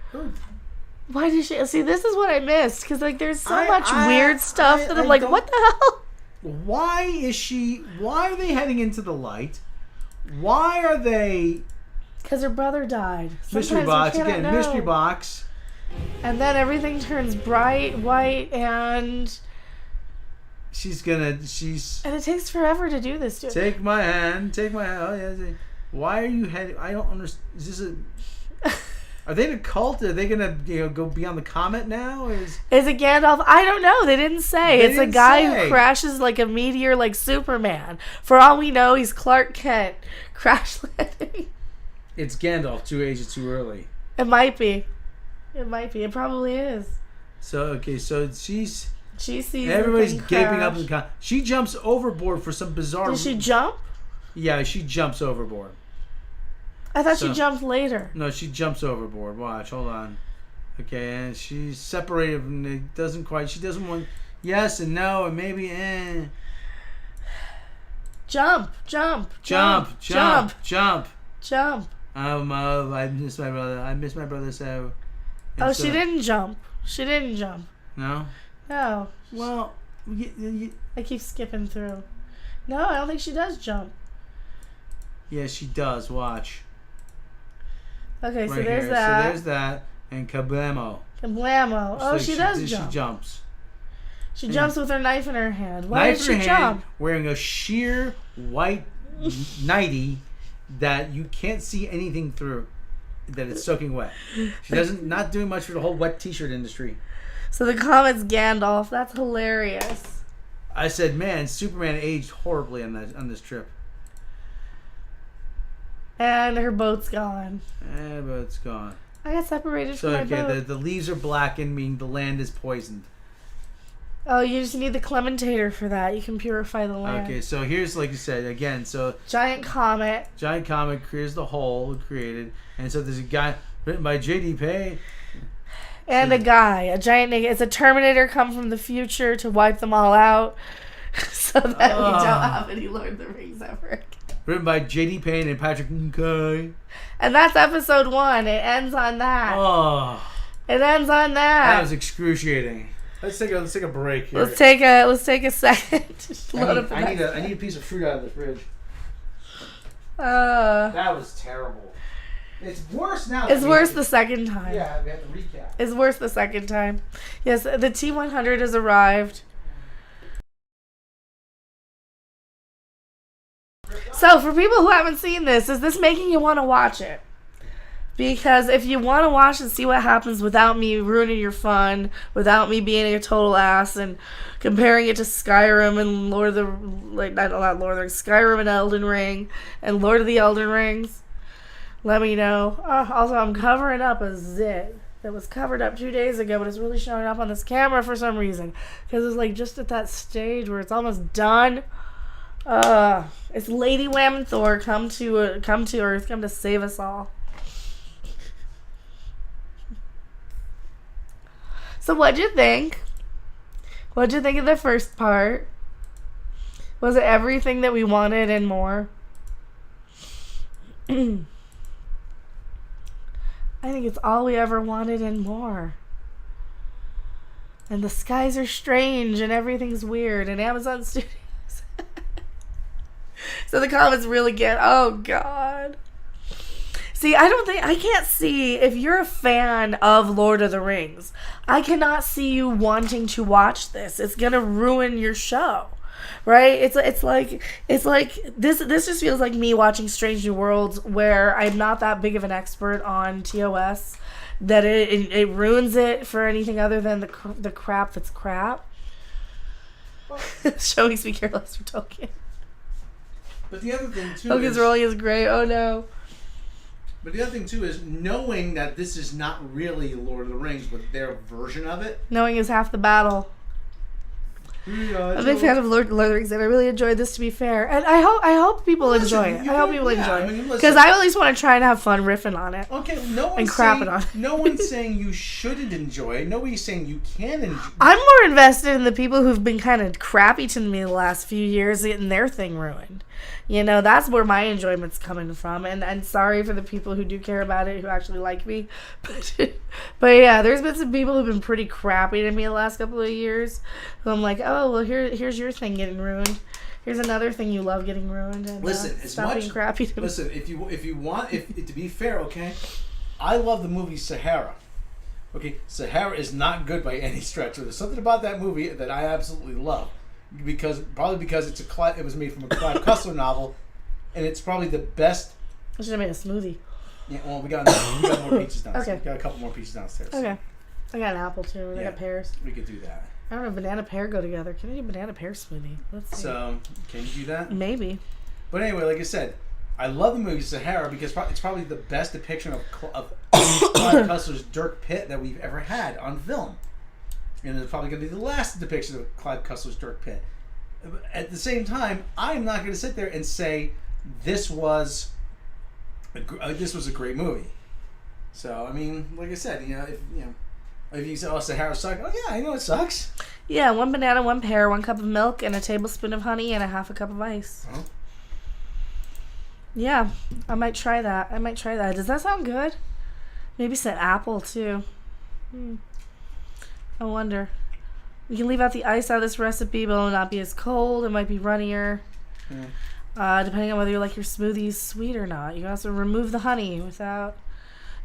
Why did she... See, this is what I missed. Because, like, there's so much weird stuff that I'm like, what the hell? Why is she... Why are they heading into the light? Why are they... Because her brother died. Mystery box. Again, mystery box. And then everything turns bright, white, and... And it takes forever to do this, too. Take my hand. Take my hand. Oh, yeah. Why are you heading... I don't understand. Is this a... Are they the cult? Are they gonna go beyond the comet now? Is it Gandalf? I don't know. They didn't say. It's a guy who crashes like a meteor, like Superman. For all we know, he's Clark Kent crash landing. It's Gandalf. 2 ages too early. It might be. It probably is. So she sees everybody's gaping up in the comet. She jumps overboard for some bizarre. Did she jump? Yeah, she jumps overboard. I thought she jumped later. No, she jumps overboard. Watch, hold on. Okay, and she's separated from it. Doesn't quite. She doesn't want yes and no and maybe Jump. I miss my brother. I miss my brother so. Oh, she didn't jump. No. No. Well, I keep skipping through. No, I don't think she does jump. Yeah, she does. Watch. Okay, so right there's here. that. So there's that, and kablamo. Oh, she does jump. She jumps. She jumps with her knife in her hand. Why did she jump? Wearing a sheer white nightie that you can't see anything through. That it's soaking wet. She not doing much for the whole wet T-shirt industry. So the comet's Gandalf. That's hilarious. I said, man, Superman aged horribly on this trip. And her boat's gone. And her boat's gone. I got separated from my boat. The leaves are blackened, meaning the land is poisoned. Oh, you just need the clementator for that. You can purify the land. Okay, so here's, like you said, again, so... Giant comet creates the hole created. And so there's a guy written by J.D. Pay. And a giant nigga. It's a Terminator come from the future to wipe them all out. So that we don't have any Lord of the Rings ever again. Written by J.D. Payne and Patrick McKay. And that's episode 1. It ends on that. Oh. It ends on that. That was excruciating. Let's take a break here. Let's take a second. I need a piece of fruit out of the fridge. That was terrible. It's worse now. It's worse the second time. Yeah, we have to recap. It's worse the second time. Yes, the T100 has arrived. So, for people who haven't seen this, is this making you want to watch it? Because if you want to watch and see what happens without me ruining your fun, without me being a total ass and comparing it to Skyrim and Skyrim and Elden Ring and Lord of the Elden Rings, let me know. Also, I'm covering up a zit that was covered up 2 days ago, but it's really showing up on this camera for some reason. Because it's like just at that stage where it's almost done. It's Lady Wham and Thor come to Earth, come to save us all. So what'd you think? What'd you think of the first part? Was it everything that we wanted and more? I think it's all we ever wanted and more. And the skies are strange and everything's weird and Amazon Studios. So the comments really get, oh God. See, I can't see, if you're a fan of Lord of the Rings, I cannot see you wanting to watch this. It's gonna ruin your show, right? It's like this just feels like me watching Strange New Worlds, where I'm not that big of an expert on TOS, that it ruins it for anything other than the crap that's crap. Showing me careless for Tolkien. But the other thing too Tolkien's rolling is great. Oh no. But the other thing too is knowing that this is not really Lord of the Rings, but their version of it. Knowing is half the battle. I'm a big fan of Lord of the Rings, and I really enjoyed this, to be fair. And I hope people enjoy it. I hope people enjoy it. Because I at least want to try and have fun riffing on it. Okay, no one's and crapping on it. No one's saying you shouldn't enjoy it. Nobody's saying you can enjoy it. I'm more invested in the people who've been kind of crappy to me the last few years getting their thing ruined. You know, that's where my enjoyment's coming from. And sorry for the people who do care about it, who actually like me. But yeah, there's been some people who've been pretty crappy to me the last couple of years. Who I'm like, oh, well, here's your thing getting ruined. Here's another thing you love getting ruined. And, listen, stop being crappy to me. Listen, if you want, to be fair, okay, I love the movie Sahara. Okay, Sahara is not good by any stretch. There's something about that movie that I absolutely love. Probably because it was made from a Clive Cussler novel, and it's probably the best. I should have made a smoothie. Yeah, well, we got more peaches downstairs. Okay. We got a couple more peaches downstairs. Okay. I got an apple too, and I got pears. We could do that. I don't know, banana pear go together. Can I do banana pear smoothie? Let's see. So, can you do that? Maybe. But anyway, like I said, I love the movie Sahara because it's probably the best depiction of Clive Cussler's Dirk Pitt that we've ever had on film. And it's probably going to be the last depiction of Clive Cussler's Dirk Pitt. At the same time, I'm not going to sit there and say this was a great movie. So, I mean, like I said, if you say, "Oh, Sahara sucks," oh yeah, I know it sucks. Yeah, 1 banana, 1 pear, 1 cup of milk, and a tablespoon of honey, and a half a cup of ice. Oh. Yeah, I might try that. Does that sound good? Maybe some apple too. I wonder. We can leave out the ice out of this recipe, but it will not be as cold. It might be runnier. Depending on whether you like your smoothies sweet or not. You can also remove the honey without.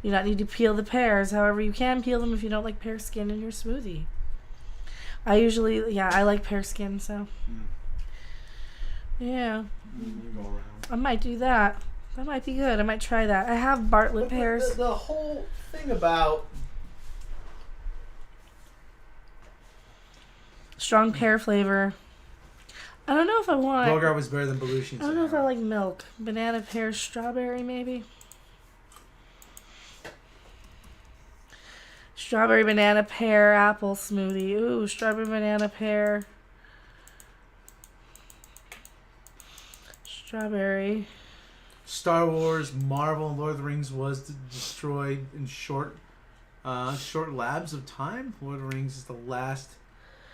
You not need to peel the pears. However, you can peel them if you don't like pear skin in your smoothie. I like pear skin, so. Yeah. I might do that. That might be good. I might try that. I have Bartlett pears. The whole thing about strong pear flavor. I don't know if I want. Bogart was better than Belushi. I don't know if I like milk. Banana, pear, strawberry, maybe. Strawberry, banana, pear, apple smoothie. Ooh, strawberry, banana, pear. Strawberry. Star Wars, Marvel, and Lord of the Rings was destroyed in short labs of time. Lord of the Rings is the last.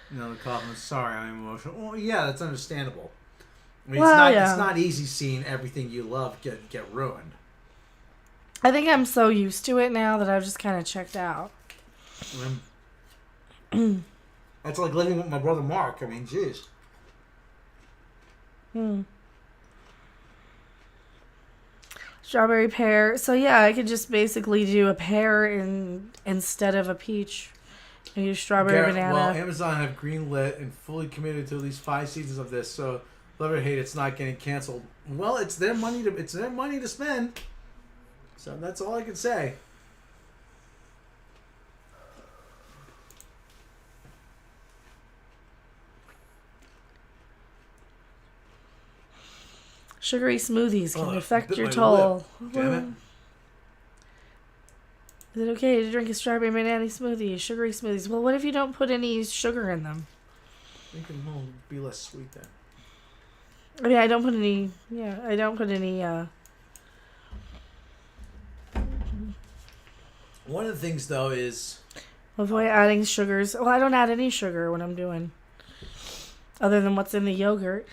The coffin. Sorry, I'm emotional. Well, yeah, that's understandable. I mean, it's not easy seeing everything you love get ruined. I think I'm so used to it now that I've just kind of checked out. I That's like living with my brother Mark. I mean, jeez. Strawberry pear. So yeah, I could just basically do a pear instead of a peach. I use strawberry banana. Well, Amazon have greenlit and fully committed to at least 5 seasons of this, so love or hate, it's not getting canceled. Well, it's their money to spend. So that's all I can say. Sugary smoothies can affect your toll. Damn it. Is it okay to drink a strawberry banana smoothie? Sugary smoothies. Well, what if you don't put any sugar in them? I think it will be less sweet then. I mean, I don't put any. Yeah, I don't put any. One of the things though is avoid adding sugars. Well, I don't add any sugar when I'm doing, other than what's in the yogurt,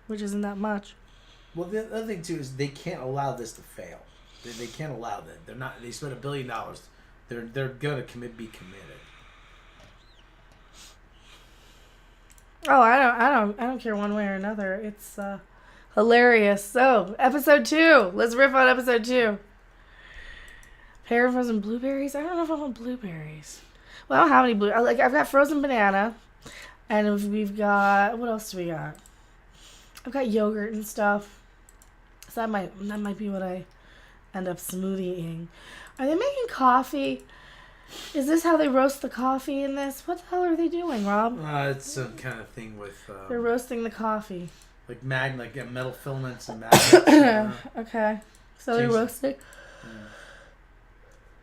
which isn't that much. Well, the other thing too is they can't allow this to fail. They can't allow that. They're not. They spent $1 billion. They're gonna be committed. Oh, I don't care one way or another. It's hilarious. So, episode 2. Let's riff on episode 2. Pear and frozen blueberries. I don't know if I want blueberries. Well, I don't have any blue. I've got frozen banana, and we've got, what else do we got? I've got yogurt and stuff. So that might be what I end up smoothieing. Are they making coffee? Is this how they roast the coffee in this? What the hell are they doing, Rob? It's some kind of thing with. They're roasting the coffee. Like metal filaments and magnets. Okay, so they're roasting.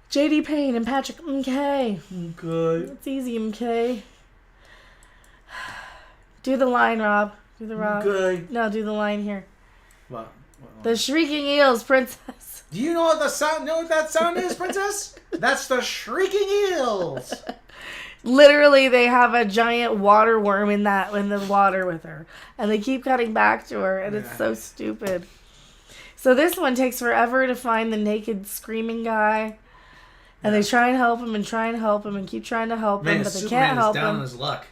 JD Payne and Patrick MK. Okay. It's easy, MK. Do the line, Rob. Do the Rob. Okay. No, do the line here. What? The shrieking eels, princess. Do you know what that sound is, princess? That's the shrieking eels. Literally, they have a giant water worm in the water with her, and they keep cutting back to her, and it's so stupid. So this one takes forever to find the naked screaming guy, and they try and help him and keep trying to help him, but they can't help him. Down on his luck.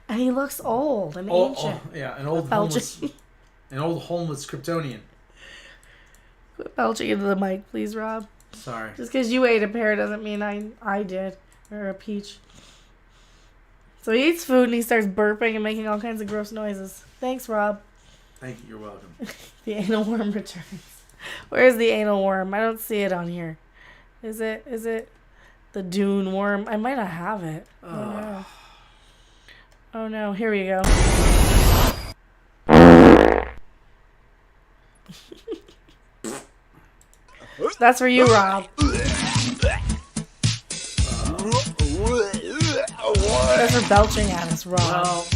And he looks old and ancient. Yeah, an old homeless Kryptonian. Quit belching into the mic, please, Rob. Sorry. Just because you ate a pear doesn't mean I did. Or a peach. So he eats food and he starts burping and making all kinds of gross noises. Thanks, Rob. Thank you. You're welcome. The anal worm returns. Where's the anal worm? I don't see it on here. Is it the dune worm? I might not have it. Oh no. Oh no. Here we go. That's for you, Rob. That's for belching at us, Rob.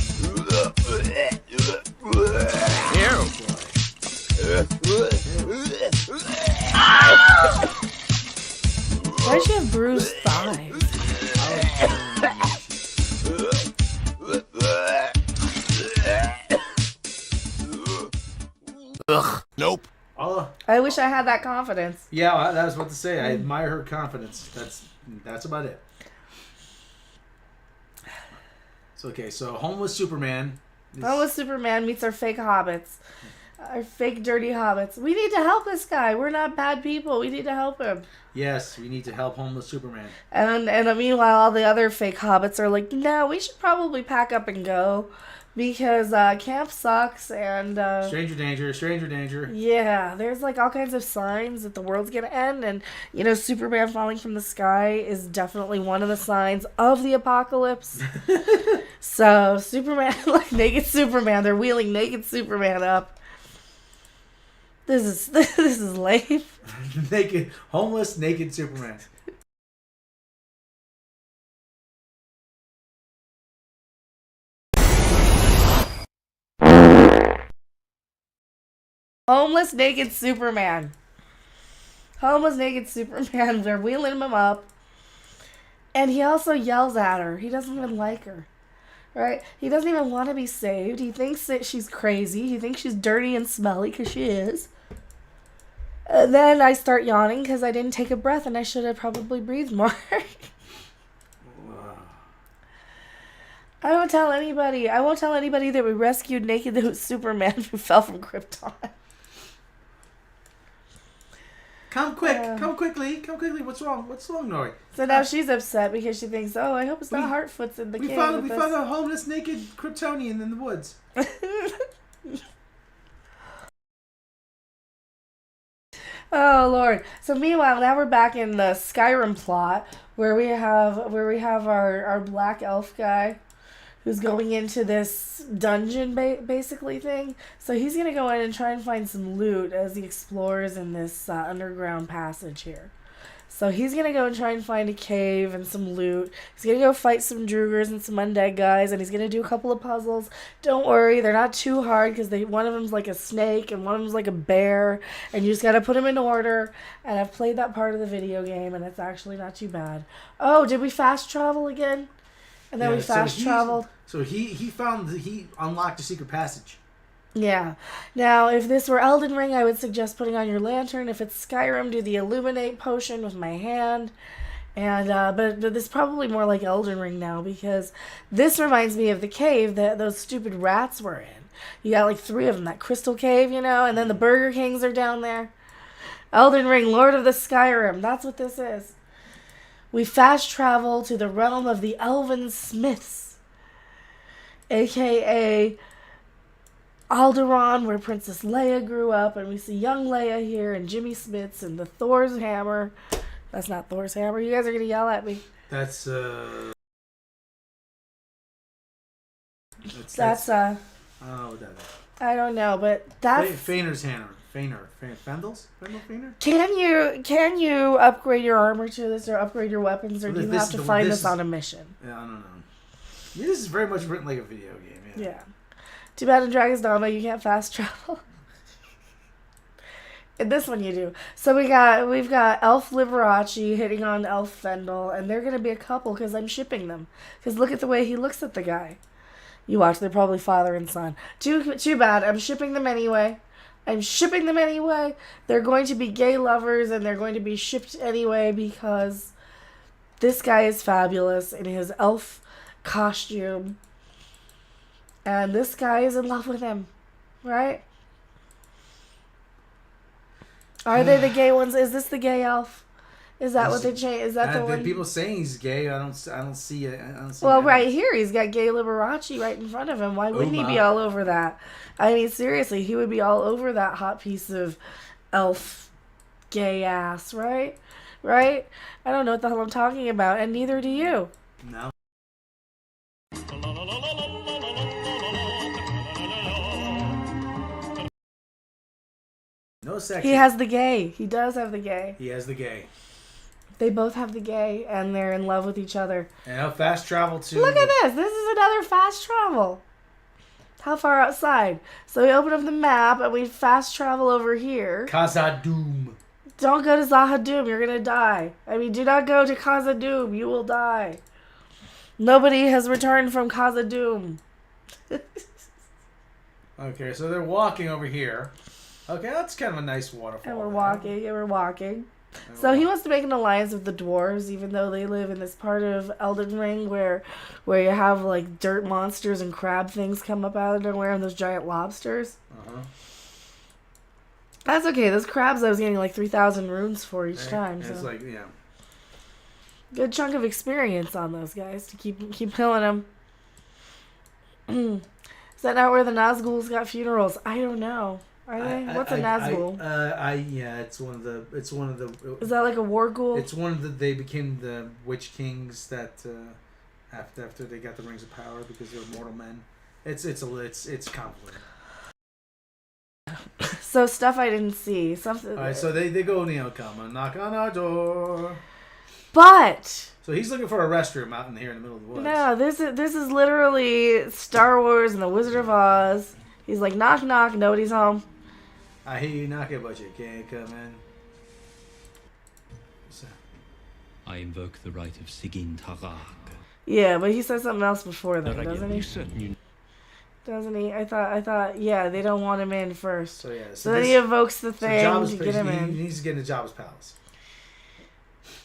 Why does she have bruised thighs? Ugh. Nope. I wish I had that confidence. Yeah, I was about to say, I admire her confidence. That's about it. So, okay, so homeless Superman. Homeless Superman meets our fake hobbits. Our fake dirty hobbits. We need to help this guy. We're not bad people. We need to help him. Yes, we need to help homeless Superman. And meanwhile, all the other fake hobbits are like, no, we should probably pack up and go. Because camp sucks and... stranger danger. Yeah, there's like all kinds of signs that the world's gonna end. And, Superman falling from the sky is definitely one of the signs of the apocalypse. So, Superman, like naked Superman, they're wheeling naked Superman up. This is lame. Homeless naked Superman. Homeless naked Superman. They're wheeling him up. And he also yells at her. He doesn't even like her. Right? He doesn't even want to be saved. He thinks that she's crazy. He thinks she's dirty and smelly because she is. And then I start yawning because I didn't take a breath and I should have probably breathed more. I won't tell anybody. I won't tell anybody that we rescued naked Superman who fell from Krypton. Come quick, come quickly, come quickly. What's wrong? What's wrong, Nori? So now she's upset because she thinks, oh, I hope it's not Heartfoot's in the cave. We found a homeless naked Kryptonian in the woods. Oh Lord! So meanwhile, now we're back in the Skyrim plot where we have our black elf guy who's going into this dungeon basically thing. So he's gonna go in and try and find some loot as he explores in this underground passage here. So he's gonna go and try and find a cave and some loot. He's gonna go fight some Droogers and some undead guys, and he's gonna do a couple of puzzles. Don't worry, they're not too hard because one of them's like a snake and one of them's like a bear, and you just gotta put them in order. And I've played that part of the video game, and it's actually not too bad. Oh, did we fast travel again? And then we fast traveled. So he unlocked a secret passage. Yeah. Now, if this were Elden Ring, I would suggest putting on your lantern. If it's Skyrim, do the Illuminate potion with my hand. And but this is probably more like Elden Ring now because this reminds me of the cave that those stupid rats were in. You got like 3 of them, that crystal cave, you know, and then the Burger Kings are down there. Elden Ring, Lord of the Skyrim. That's what this is. We fast travel to the realm of the Elven Smiths, a.k.a. Alderaan, where Princess Leia grew up, and we see young Leia here, and Jimmy Smits, and the Thor's hammer. That's not Thor's hammer. You guys are gonna yell at me. That's oh, I don't know, but that's Fëanor's hammer. Fëanor? Can you upgrade your armor to this, or upgrade your weapons, or do you have to find this on a mission? Yeah, I don't know. Yeah, this is very much written like a video game. Yeah. Too bad in Dragon's Dogma you can't fast travel. In this one you do. So we've got Elf Liberace hitting on Elf Fendel, and they're gonna be a couple because I'm shipping them. Because look at the way he looks at the guy. You watch, they're probably father and son. Too bad. I'm shipping them anyway. They're going to be gay lovers, and they're going to be shipped anyway because this guy is fabulous in his elf costume. And this guy is in love with him, right? Are they the gay ones? Is this the gay elf? Is that what they changed? Is that the one? People saying he's gay. I don't see it. Well, right here he's got gay Liberace right in front of him. Why wouldn't he be all over that? I mean, seriously, he would be all over that hot piece of elf gay ass, right? Right? I don't know what the hell I'm talking about, and neither do you. No. No sex. He has the gay. He does have the gay. He has the gay. They both have the gay, and they're in love with each other. And I'll fast travel to... Look at this. This is another fast travel. How far outside? So we open up the map, and we fast travel over here. Khazad-dûm. Don't go to Zahadum. You're going to die. I mean, do not go to Khazad-dûm. You will die. Nobody has returned from Khazad-dûm. Okay, so they're walking over here. Okay, that's kind of a nice waterfall. And we're walking. So he wants to make an alliance with the dwarves, even though they live in this part of Elden Ring where you have like dirt monsters and crab things come up out of nowhere and those giant lobsters. That's okay. Those crabs I was getting like 3,000 runes for each time. So. It's like, yeah. Good chunk of experience on those guys to keep killing them. Is that not where the Nazguls got funerals? I don't know. Are they? What's a Nazgul? Yeah, it's one of the. Is that like a war ghoul? It's one of the. They became the witch kings that after they got the rings of power because they're mortal men. It's complicated. So stuff I didn't see. Something. All right, so they go, come and knock on our door. But. So he's looking for a restroom out in here in the middle of the woods. No, this is literally Star Wars and the Wizard of Oz. He's like, knock knock, nobody's home. I hear you knocking, but you can't come in. So. I invoke the right of Sigyn Tarag. Yeah, but he said something else before that, doesn't he? Doesn't he? I thought, yeah, they don't want him in first. So yeah. So then he evokes the thing to get him in. He needs to get into Jabba's palace.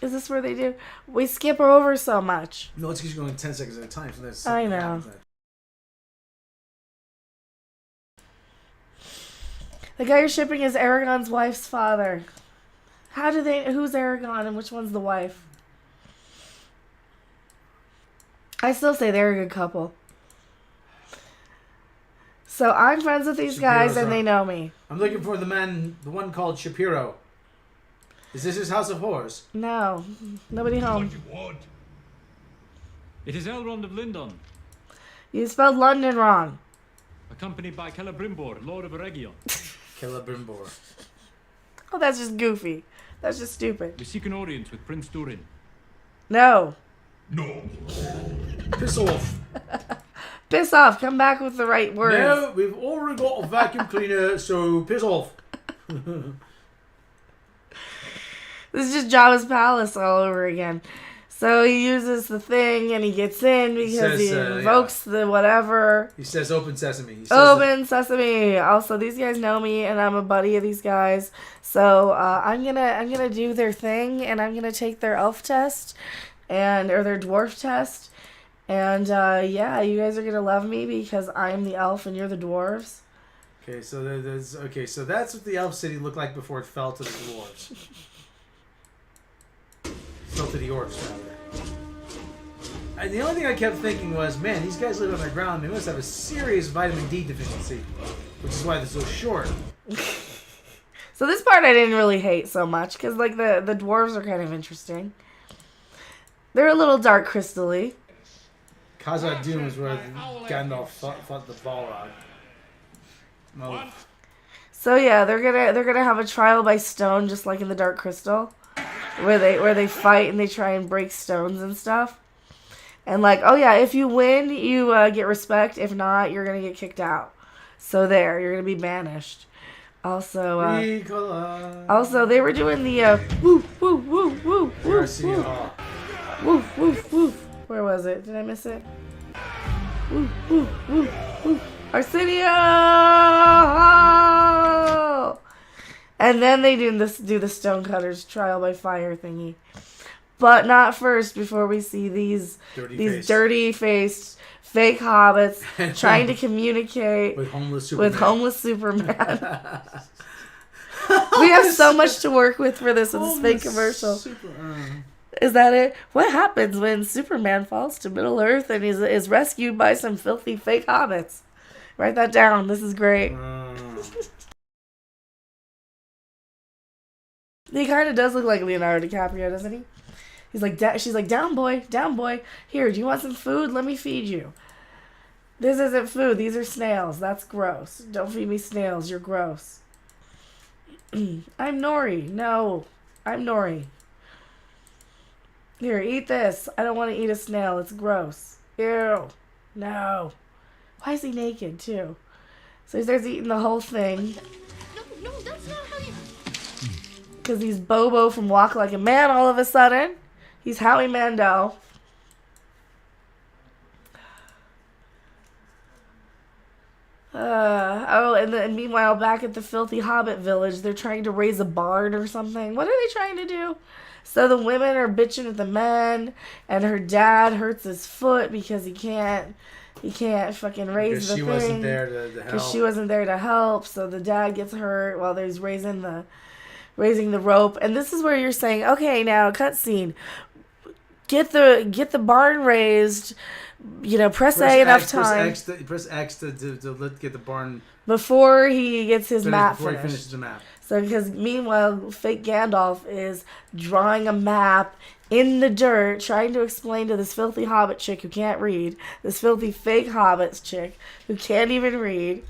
Is this where they do? We skip over so much. No, it's because you're going 10 seconds at a time. So that's I know. The guy you're shipping is Aragon's wife's father. How do they... Who's Aragon and which one's the wife? I still say they're a good couple. So I'm friends with these guys and they know me. I'm looking for the one called Shapiro. Is this his house of horrors? No. Nobody home. It is Elrond of Lindon, You spelled London wrong. accompanied by Celebrimbor, Lord of Eregion. Celebrimbor. Oh, that's just goofy. That's just stupid. We seek an audience with Prince Durin. No. No. Piss off. Piss off. Come back with the right words. No, we've already got a vacuum cleaner, so piss off. This is just Jabba's palace all over again. So he uses the thing and he gets in because he invokes the whatever. He says open sesame. He says open sesame. Also, these guys know me and I'm a buddy of these guys. So I'm gonna do their thing and I'm gonna take their elf test or their dwarf test. And yeah, you guys are gonna love me because I'm the elf and you're the dwarves. Okay, so so that's what the elf city looked like before it fell to the dwarves. Fell to the orcs, rather. And the only thing I kept thinking was, man, these guys live underground. They must have a serious vitamin D deficiency, which is why they're so short. So this part I didn't really hate so much because like the dwarves are kind of interesting. They're a little dark crystal-y. Khazad Dûm is where Gandalf fought the Balrog. No. So yeah, they're gonna have a trial by stone, just like in the Dark Crystal, where they fight and they try and break stones and stuff. And like, oh yeah, if you win, you get respect. If not, you're gonna get kicked out. So there, you're gonna be banished. Also, they were doing the woo woo woo woo woo woo woof woof woof. Where was it? Did I miss it? Woo woo woo woo. Arsenio! And then they do the Stonecutters trial by fire thingy. But not first, before we see these dirty-faced fake hobbits trying to communicate with homeless Superman. We have so much to work with for this fake commercial. Is that it? What happens when Superman falls to Middle Earth and is rescued by some filthy fake hobbits? Write that down. This is great. He kind of does look like Leonardo DiCaprio, doesn't he? He's like, she's like, down boy. Here, do you want some food? Let me feed you. This isn't food. These are snails. That's gross. Don't feed me snails. You're gross. I'm Nori. No, I'm Nori. Here, eat this. I don't want to eat a snail. It's gross. Ew. No. Why is he naked, too? So he starts eating the whole thing. No, that's not how you... Because he's Bobo from Walk Like a Man all of a sudden. He's Howie Mandel. And meanwhile, back at the filthy Hobbit village, they're trying to raise a barn or something. What are they trying to do? So the women are bitching at the men, and her dad hurts his foot because he can't fucking raise the thing. Because she wasn't there to help. Because she wasn't there to help, so the dad gets hurt while there's raising the rope. And this is where you're saying, okay, now cutscene. Get the barn raised. You know, press A enough time. Press X to get the barn before he gets his map before finished. He finishes the map. So because meanwhile, fake Gandalf is drawing a map in the dirt, trying to explain to this filthy Hobbit chick who can't read, this filthy fake Hobbit chick who can't even read,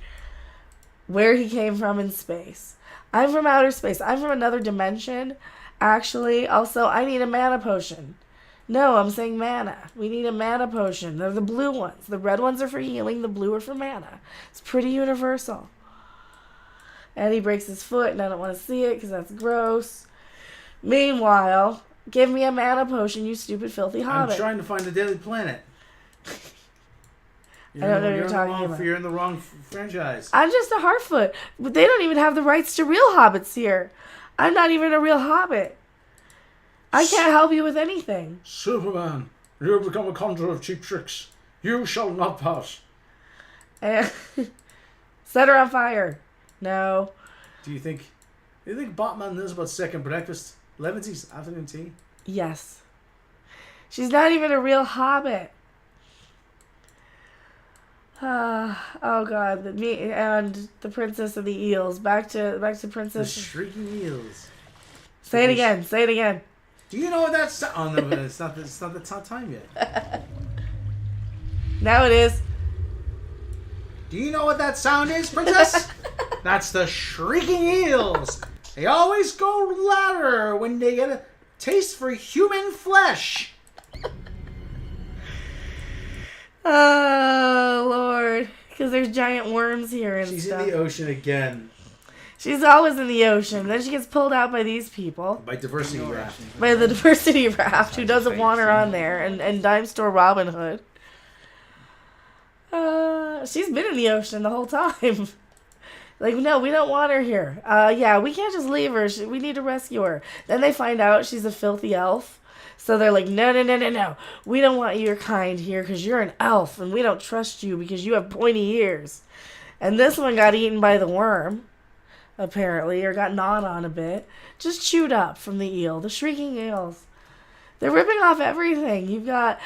where he came from in space. I'm from outer space. I'm from another dimension. Actually, also, I need a mana potion. No, I'm saying mana. We need a mana potion. They're the blue ones. The red ones are for healing. The blue are for mana. It's pretty universal. And he breaks his foot, and I don't want to see it because that's gross. Meanwhile, give me a mana potion, you stupid, filthy hobbit. I'm trying to find the Daily Planet. I don't know what you're talking about. You're in the wrong franchise. I'm just a Harfoot. But they don't even have the rights to real hobbits here. I'm not even a real hobbit. I can't help you with anything. Superman, you have become a conjurer of cheap tricks. You shall not pass. And set her on fire. No. Do you think Batman knows about second breakfast? 11's afternoon tea? Yes. She's not even a real hobbit. Oh god, me and the Princess of the Eels. Back to Princess. The Shrieking Eels. Say it again. Say it again. Do you know what that's? Oh no, it's not the time yet. Now it is. Do you know what that sound is, Princess? That's the Shrieking Eels. They always go louder when they get a taste for human flesh. Oh, Lord. Because there's giant worms here and She's stuff. in the ocean again. She's always in the ocean. Then she gets pulled out by these people. By Diversity Raft. By the Diversity Raft, who doesn't want her on there. And Dime Store Robin Hood. She's been in the ocean the whole time. Like, no, we don't want her here. Yeah, we can't just leave her. We need to rescue her. Then they find out she's a filthy elf. So they're like, no. We don't want your kind here because you're an elf. And we don't trust you because you have pointy ears. And this one got eaten by the worm, apparently. Or got gnawed on a bit. Just chewed up from the eel. The Shrieking Eels. They're ripping off everything. You got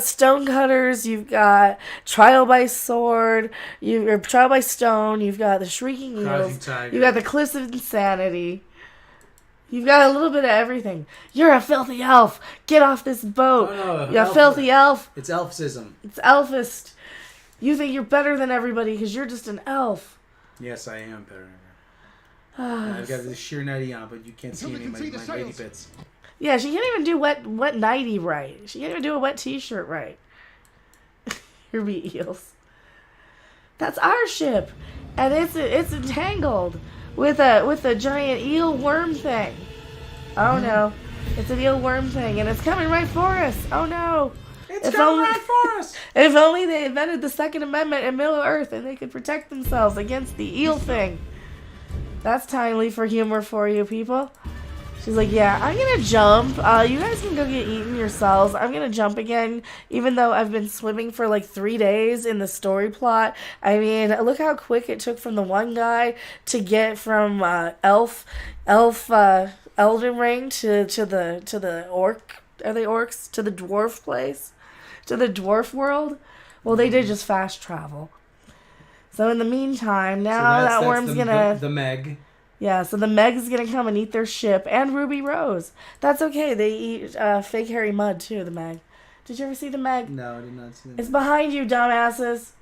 stonecutters. You've got trial by sword. Or trial by stone. You've got the Shrieking Eels. You've got the cliffs of insanity. You've got a little bit of everything. You're a filthy elf. Get off this boat. No, you're a filthy elf. It's elfism. It's elfist. You think you're better than everybody because you're just an elf. Yes, I am better than her. I've got this sheer nighty on, but you can't see any of my lady bits. Yeah, she can't even do wet nighty right. She can't even do a wet t-shirt right. Ruby Eels. That's our ship, and it's entangled with a giant eel worm thing. Oh no, it's an eel worm thing, and it's coming right for us. Oh no, it's coming right for us. If only they invented the Second Amendment in Middle Earth, and they could protect themselves against the eel thing. That's timely for humor for you people. She's like, yeah, I'm gonna jump. You guys can go get eaten yourselves. I'm gonna jump again, even though I've been swimming for like 3 days in the story plot. I mean, look how quick it took from the one guy to get from Elden Ring to the orc. Are they orcs? To the dwarf place, to the dwarf world. Well, they did just fast travel. So in the meantime, now that worm's gonna the Meg. Yeah, so the Meg's gonna come and eat their ship and Ruby Rose. That's okay. They eat fake hairy mud too. The Meg. Did you ever see the Meg? No, I did not see the Meg. It's behind you, dumbasses.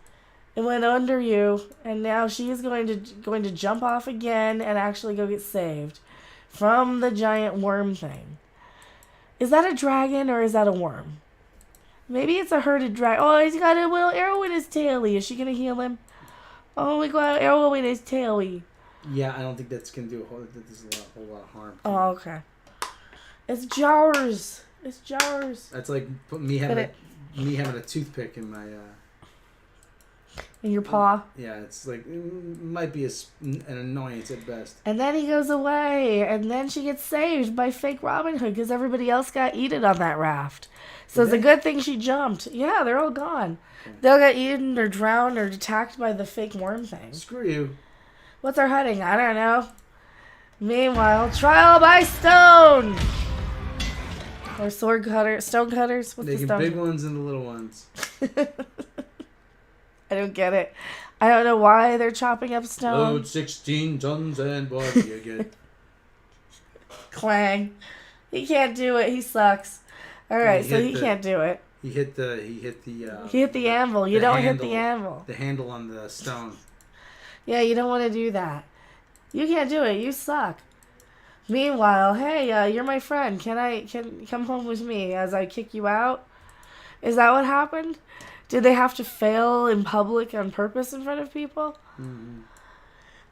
It went under you, and now she is going to jump off again and actually go get saved from the giant worm thing. Is that a dragon or is that a worm? Maybe it's a herded dragon. Oh, he's got a little arrow in his taily. Is she gonna heal him? Oh, we got an arrow in his taily. Yeah, I don't think that's gonna do a whole lot of harm. Oh, okay. It's jars. It's jars. That's like me having a toothpick in my in your paw. Yeah, it's like it might be an annoyance at best. And then he goes away, and then she gets saved by fake Robin Hood because everybody else got eaten on that raft. So it's a good thing she jumped. Yeah, they're all gone. Okay. They all got eaten or drowned or attacked by the fake worm thing. Screw you. What's our heading? I don't know. Meanwhile, trial by stone! Or stone cutters? What's the stone? Big ones and the little ones. I don't get it. I don't know why they're chopping up stone. Load 16 tons and what do you get? Clang. He can't do it. He sucks. Alright, so he can't do it. He hit the anvil. You don't hit the anvil. The handle on the stone. Yeah, you don't want to do that. You can't do it. You suck. Meanwhile, hey, you're my friend. Can come home with me as I kick you out? Is that what happened? Did they have to fail in public on purpose in front of people? Mm-hmm.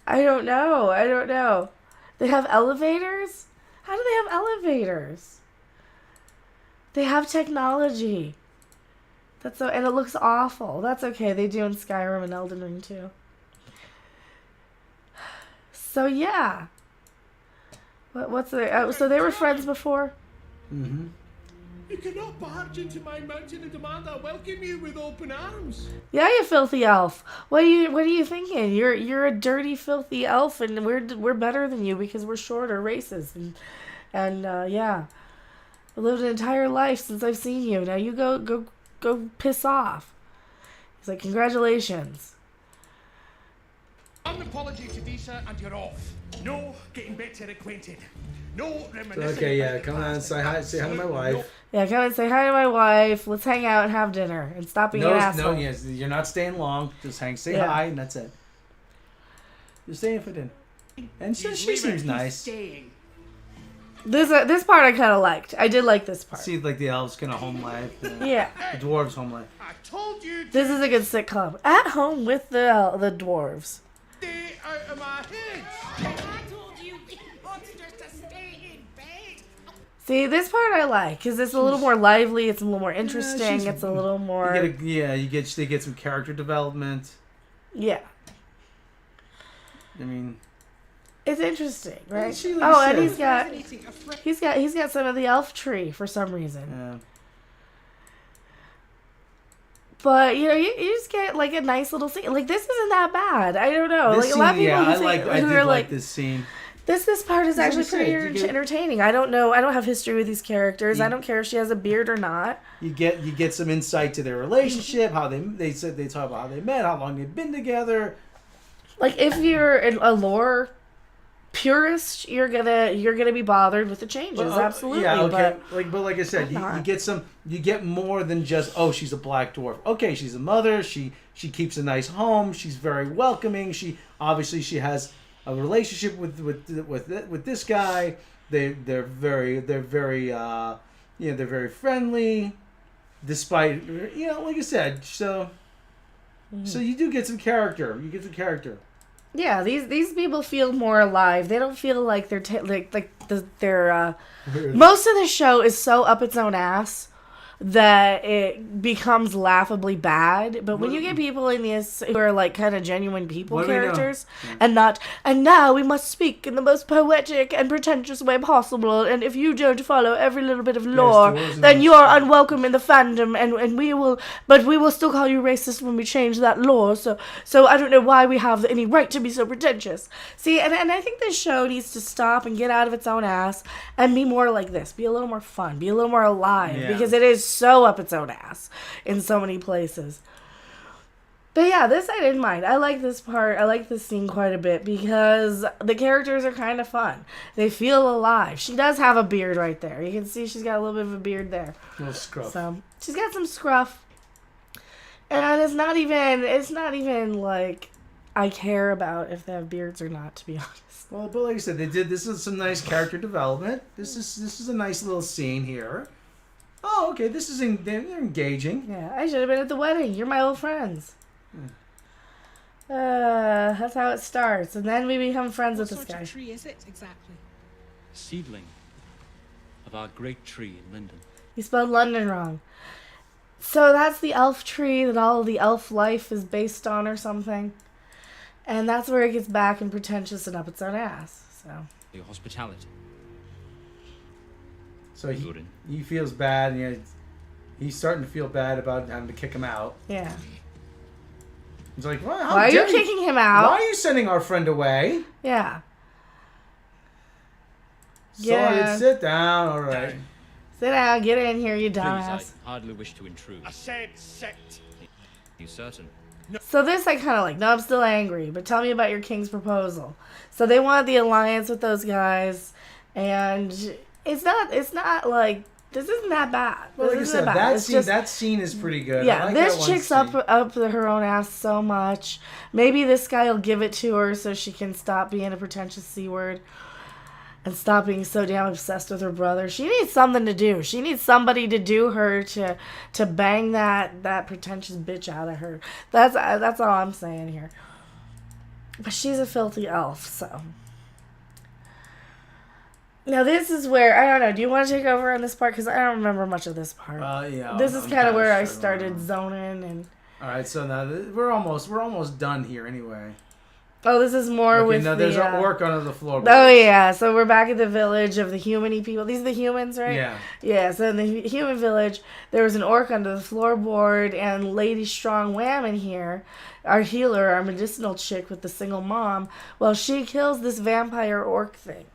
I don't know. They have elevators? How do they have elevators? They have technology. And it looks awful. That's okay. They do in Skyrim and Elden Ring too. So yeah. So they were friends before? Mm-hmm. You cannot barge into my mountain and demand I welcome you with open arms. Yeah, you filthy elf. What are you thinking? You're a dirty, filthy elf, and we're better than you because we're shorter races, and yeah, I've lived an entire life since I've seen you. Now you go piss off. He's like, congratulations. An apology to Disa and you're off. No getting better acquainted. No reminiscing. Okay, yeah, come on, say hi to my wife. Yeah, come and say hi to my wife. Let's hang out and have dinner and stop being an asshole. No, yes, you're not staying long. Just say hi, and that's it. You're staying for dinner. And she seems nice. This part I kind of liked. I did like this part. See, like the elves kind of home life. Yeah. The dwarves home life. I told you. This is a good sitcom. At home with the dwarves. Stay out of my head. I told you monsters to stay in bed. See, this part I like because it's a little more lively. It's a little more interesting. It's a little more. They get some character development. Yeah. I mean, it's interesting, right? And he's got some of the elf tree for some reason. Yeah. But you just get like a nice little scene. Like this isn't that bad. I don't know. This like a lot of scene, people I did like this scene. This part is actually pretty entertaining. I don't know. I don't have history with these characters. I don't care if she has a beard or not. You get some insight to their relationship, how they talk about how they met, how long they've been together. Like if you're a lore purist, you're gonna be bothered with the changes. Absolutely. Yeah, okay. But like I said, you get more than just, oh, she's a black dwarf. Okay, she's a mother. She keeps a nice home. She's very welcoming. She has a relationship with this guy. They're very friendly, despite like I said. So you do get some character. You get some character. Yeah, these people feel more alive. They don't feel like they're most of the show is so up its own ass that it becomes laughably bad. But when you get people in this who are like kind of genuine people characters and now we must speak in the most poetic and pretentious way possible, and if you don't follow every little bit of lore, then you are unwelcome in the fandom, and we will still call you racist when we change that lore. So I don't know why we have any right to be so pretentious. See, and I think this show needs to stop and get out of its own ass and be more like this. Be a little more fun. Be a little more alive, because it is so up its own ass in so many places. But yeah, this I didn't mind. I like this part. I like this scene quite a bit because the characters are kind of fun. They feel alive. She does have a beard right there. You can see she's got a little bit of a beard there. A little scruff. So she's got some scruff. And it's not even like I care about if they have beards or not, to be honest. Well, but like I said, this is some nice character development. This is a nice little scene here. Oh, okay. They're engaging. Yeah, I should have been at the wedding. You're my old friends. That's how it starts, and then we become friends with this guy. What sort of tree is it exactly? Seedling of our great tree in Linden. You spelled London wrong. So that's the elf tree that all of the elf life is based on, or something. And that's where it gets back and pretentious and up its own ass. So. Your hospitality. So he feels bad, and he's starting to feel bad about having to kick him out. Yeah. He's like, well, why are you kicking him out? Why are you sending our friend away? Yeah. So sit down, all right. Sit down, get in here, you dumbass. Please, I hardly wish to intrude. I said sit. You certain? No. So this I kind of like. No, I'm still angry, but tell me about your king's proposal. So they want the alliance with those guys, and it's not like, this isn't that bad. Well, like I said, that scene is pretty good. Yeah, like this chick's up her own ass so much. Maybe this guy will give it to her so she can stop being a pretentious C-word and stop being so damn obsessed with her brother. She needs something to do. She needs somebody to do her to bang that pretentious bitch out of her. That's all I'm saying here. But she's a filthy elf, so. Now this is where, I don't know, do you want to take over on this part? Because I don't remember much of this part. Yeah. This is kind of where I started zoning and. All right, so now we're almost done here anyway. Oh, this is more Okay, with no, there's the, an orc under the floor. Oh, yeah. So we're back at the village of the human-y people. These are the humans, right? Yeah. Yeah, so in the human village, there was an orc under the floorboard, and Lady Strong Wham in here, our healer, our medicinal chick with the single mom, well, she kills this vampire orc thing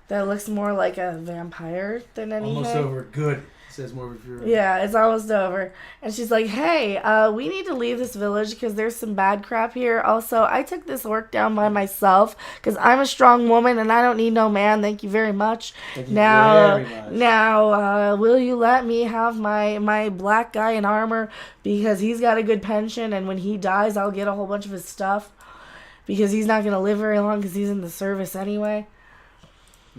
that looks more like a vampire than anything. Almost over. Good. Says more review. Yeah, it's almost over. And she's like, hey, we need to leave this village because there's some bad crap here. Also, I took this orc down by myself because I'm a strong woman and I don't need no man. Thank you very much. Now, will you let me have my black guy in armor because he's got a good pension, and when he dies, I'll get a whole bunch of his stuff because he's not going to live very long because he's in the service anyway.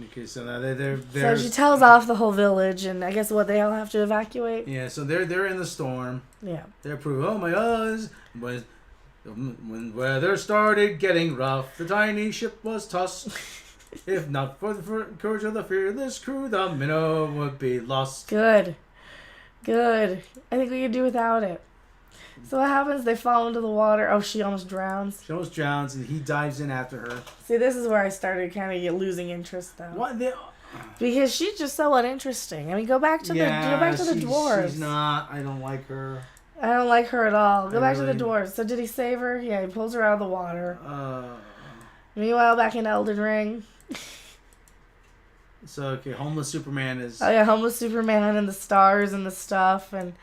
Okay, so now they're So she tells off the whole village, and I guess what, they all have to evacuate? Yeah, so they're in the storm. Yeah. They're proving, oh my God, when weather started getting rough, the tiny ship was tossed. If not for the courage of the fearless crew, the minnow would be lost. Good. I think we could do without it. So what happens? They fall into the water. Oh, she almost drowns. She almost drowns, and he dives in after her. See, this is where I started kind of losing interest, though. What? Because she's just so uninteresting. I mean, go back to the dwarves. She's not. I don't like her. I don't like her at all. Go back to the dwarves. So did he save her? Yeah, he pulls her out of the water. Meanwhile, back in Elden Ring. So, okay, homeless Superman is... Oh, yeah, homeless Superman and the stars and the stuff, and...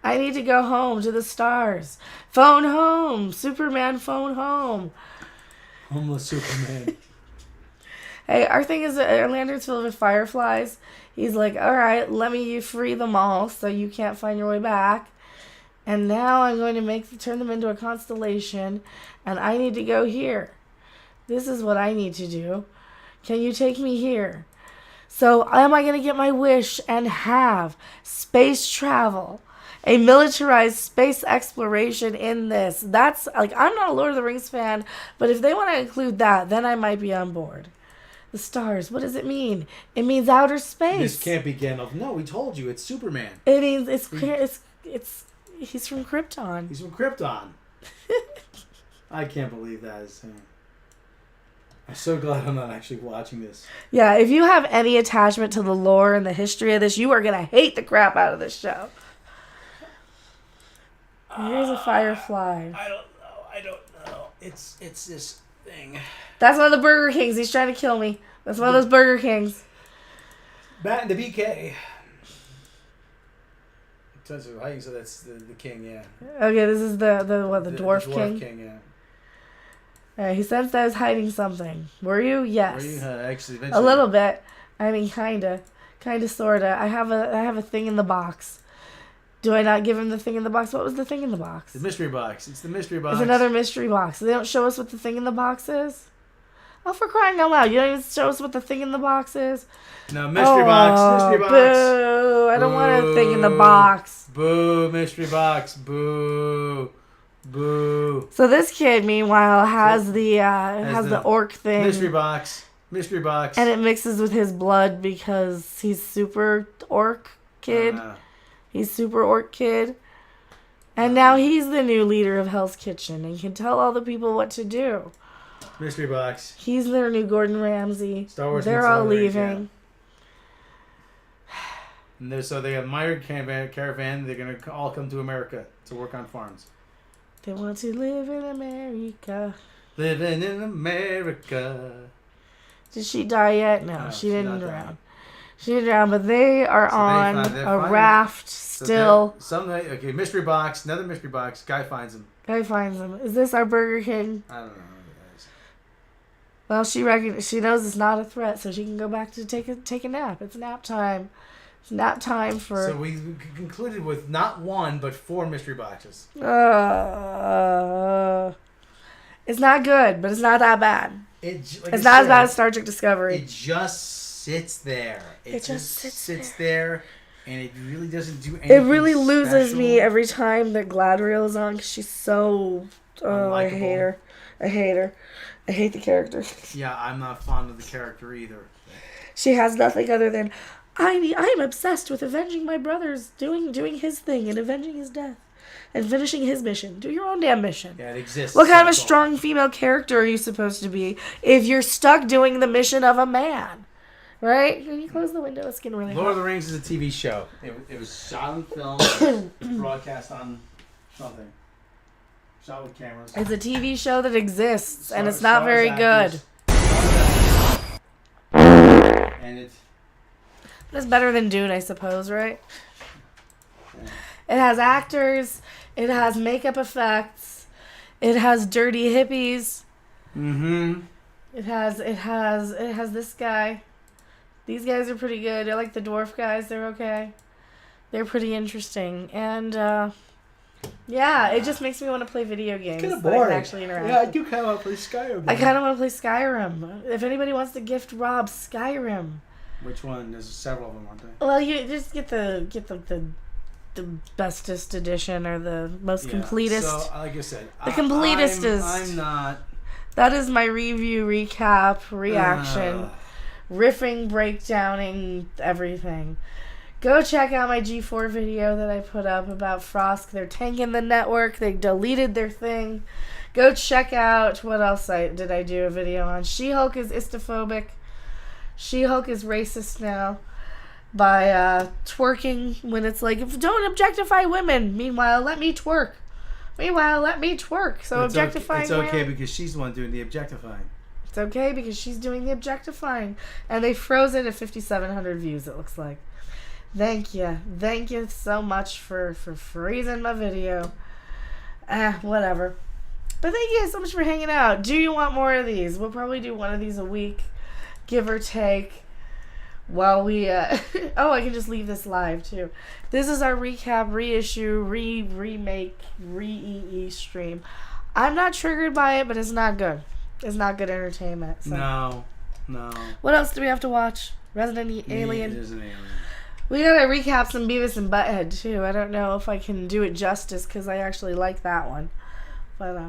I need to go home to the stars. Phone home. Superman, phone home. Homeless Superman. Hey, our thing is our lantern's filled with fireflies. He's like, all right, let me free them all so you can't find your way back. And now I'm going to turn them into a constellation, and I need to go here. This is what I need to do. Can you take me here? So am I going to get my wish and have space travel? A militarized space exploration in this. That's, like, I'm not a Lord of the Rings fan, but if they want to include that, then I might be on board. The stars, what does it mean? It means outer space. This can't be Gandalf. No, we told you, it's Superman. It means he's from Krypton. He's from Krypton. I can't believe that is him. I'm so glad I'm not actually watching this. Yeah, if you have any attachment to the lore and the history of this, you are going to hate the crap out of this show. Here's a firefly. I don't know. It's this thing. That's one of the Burger Kings. He's trying to kill me. That's one of those Burger Kings. Bat the BK. So that's the king, yeah. Okay, this is the dwarf king? The dwarf king, yeah. He sensed I was hiding something. Were you? Yes. Were you? Actually, a little bit. I mean, kinda, sorta. I have a thing in the box. Do I not give him the thing in the box? What was the thing in the box? The mystery box. It's the mystery box. It's another mystery box. They don't show us what the thing in the box is? Oh, for crying out loud. You don't even show us what the thing in the box is? No, mystery box. Mystery box. Boo. I don't want a thing in the box. Boo. Mystery box. Boo. Boo. So this kid, meanwhile, has the orc thing. Mystery box. Mystery box. And it mixes with his blood because he's super orc kid. He's super orc kid. And now he's the new leader of Hell's Kitchen and can tell all the people what to do. Mystery box. He's their new Gordon Ramsay. Star Wars. They're all leaving. And so they have mired caravan. They're going to all come to America to work on farms. They want to live in America. Living in America. Did she die yet? No, she didn't drown. She didn't drown, but they are on a raft still. Okay, mystery box, another mystery box. Guy finds him. Is this our Burger King? I don't know. Well, she knows it's not a threat, so she can go back to take a nap. It's nap time. It's nap time for... So we concluded with not one, but 4 mystery boxes. It's not good, but it's not that bad. It's not as bad as Star Trek Discovery. It just sits there. It just sits there, and it really doesn't do anything. It really loses me every time that Gladriel is on because she's so... Oh, I hate her. I hate the character. Yeah, I'm not fond of the character either. She has nothing other than, I'm obsessed with avenging my brother's doing his thing and avenging his death. and finishing his mission. Do your own damn mission. Yeah, it exists. What kind of a strong female character are you supposed to be if you're stuck doing the mission of a man? Right? Can you close the window? It's getting really hot. Lord of the Rings is a TV show. It was shot on film, broadcast on something. Shot with cameras. It's a TV show that exists, and it's not very good. And it's... It's better than Dune, I suppose, right? Yeah. It has actors. It has makeup effects. It has dirty hippies. Mm-hmm. It has this guy. These guys are pretty good. I like the dwarf guys. They're okay. They're pretty interesting. And, yeah, it just makes me want to play video games. It's kind of boring. I can actually interact. Yeah, I do kind of want to play Skyrim. I kind of want to play Skyrim. If anybody wants to gift Rob Skyrim. Which one? There's several of them, aren't there? Well, you just get the bestest edition or the most completest. So, like I said, the completest is. I'm not. That is my review, recap, reaction, riffing, breakdowning, everything. Go check out my G4 video that I put up about Frost. They're tanking the network. They deleted their thing. Go check out what else did I do a video on. She-Hulk is istophobic. She-Hulk is racist now by twerking when it's like, don't objectify women. Meanwhile, let me twerk. So objectifying It's okay women. because she's the one doing the objectifying. It's okay because she's doing the objectifying. And they froze it at 5,700 views, it looks like. Thank you. Thank you so much for freezing my video. Whatever. But thank you guys so much for hanging out. Do you want more of these? We'll probably do one of these a week, give or take. While we, oh, I can just leave this live too. This is our recap, reissue, remake, ReeeeEEEView stream. I'm not triggered by it, but it's not good. It's not good entertainment. So. No. What else do we have to watch? Resident Alien? It is an alien. We gotta recap some Beavis and Butthead too. I don't know if I can do it justice because I actually like that one. But,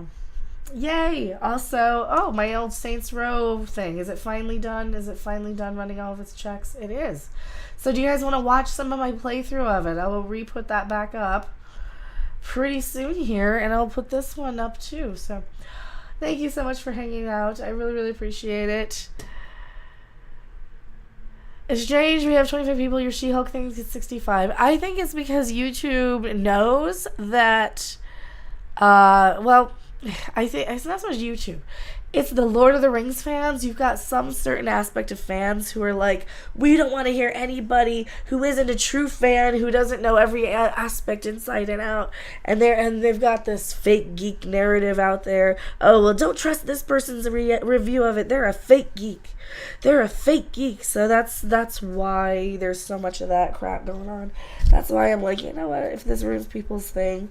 yay! Also, my old Saints Row thing. Is it finally done? Is it finally done running all of its checks? It is. So do you guys want to watch some of my playthrough of it? I will re-put that back up pretty soon here, and I'll put this one up too. So thank you so much for hanging out. I really, really appreciate it. It's strange we have 25 people. Your She-Hulk thing gets 65. I think it's because YouTube knows that, well, I think it's not so much YouTube. It's the Lord of the Rings fans. You've got some certain aspect of fans who are like, we don't want to hear anybody who isn't a true fan, who doesn't know every aspect inside and out. And they've got this fake geek narrative out there. Oh, well, don't trust this person's review of it. They're a fake geek. So that's why there's so much of that crap going on. That's why I'm like, you know what? If this ruins people's thing,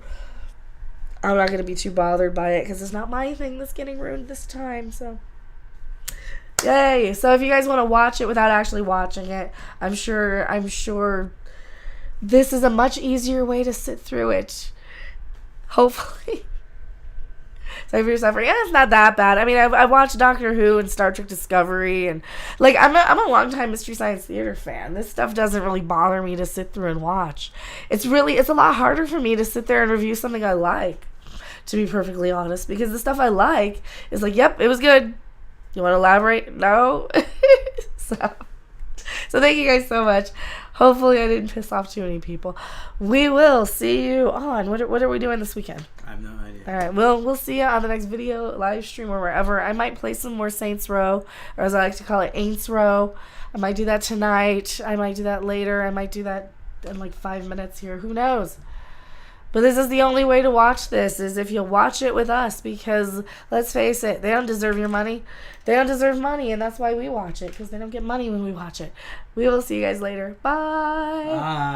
I'm not going to be too bothered by it because it's not my thing that's getting ruined this time. So, yay. So if you guys want to watch it without actually watching it, I'm sure this is a much easier way to sit through it. Hopefully. So if you're suffering, it's not that bad. I mean, I've watched Doctor Who and Star Trek Discovery, and like I'm a longtime Mystery Science Theater fan. This stuff doesn't really bother me to sit through and watch. It's a lot harder for me to sit there and review something I like, to be perfectly honest, because the stuff I like is like, yep, it was good. You want to elaborate? No. So thank you guys so much. Hopefully I didn't piss off too many people. We will see you on, what are we doing this weekend? I have no idea. All right, we'll see you on the next video, live stream, or wherever. I might play some more Saints Row, or as I like to call it, Aints Row. I might do that tonight. I might do that later. I might do that in like 5 minutes here. Who knows? But this is the only way to watch this, is if you'll watch it with us, because let's face it, they don't deserve your money. They don't deserve money, and that's why we watch it, because they don't get money when we watch it. We will see you guys later. Bye.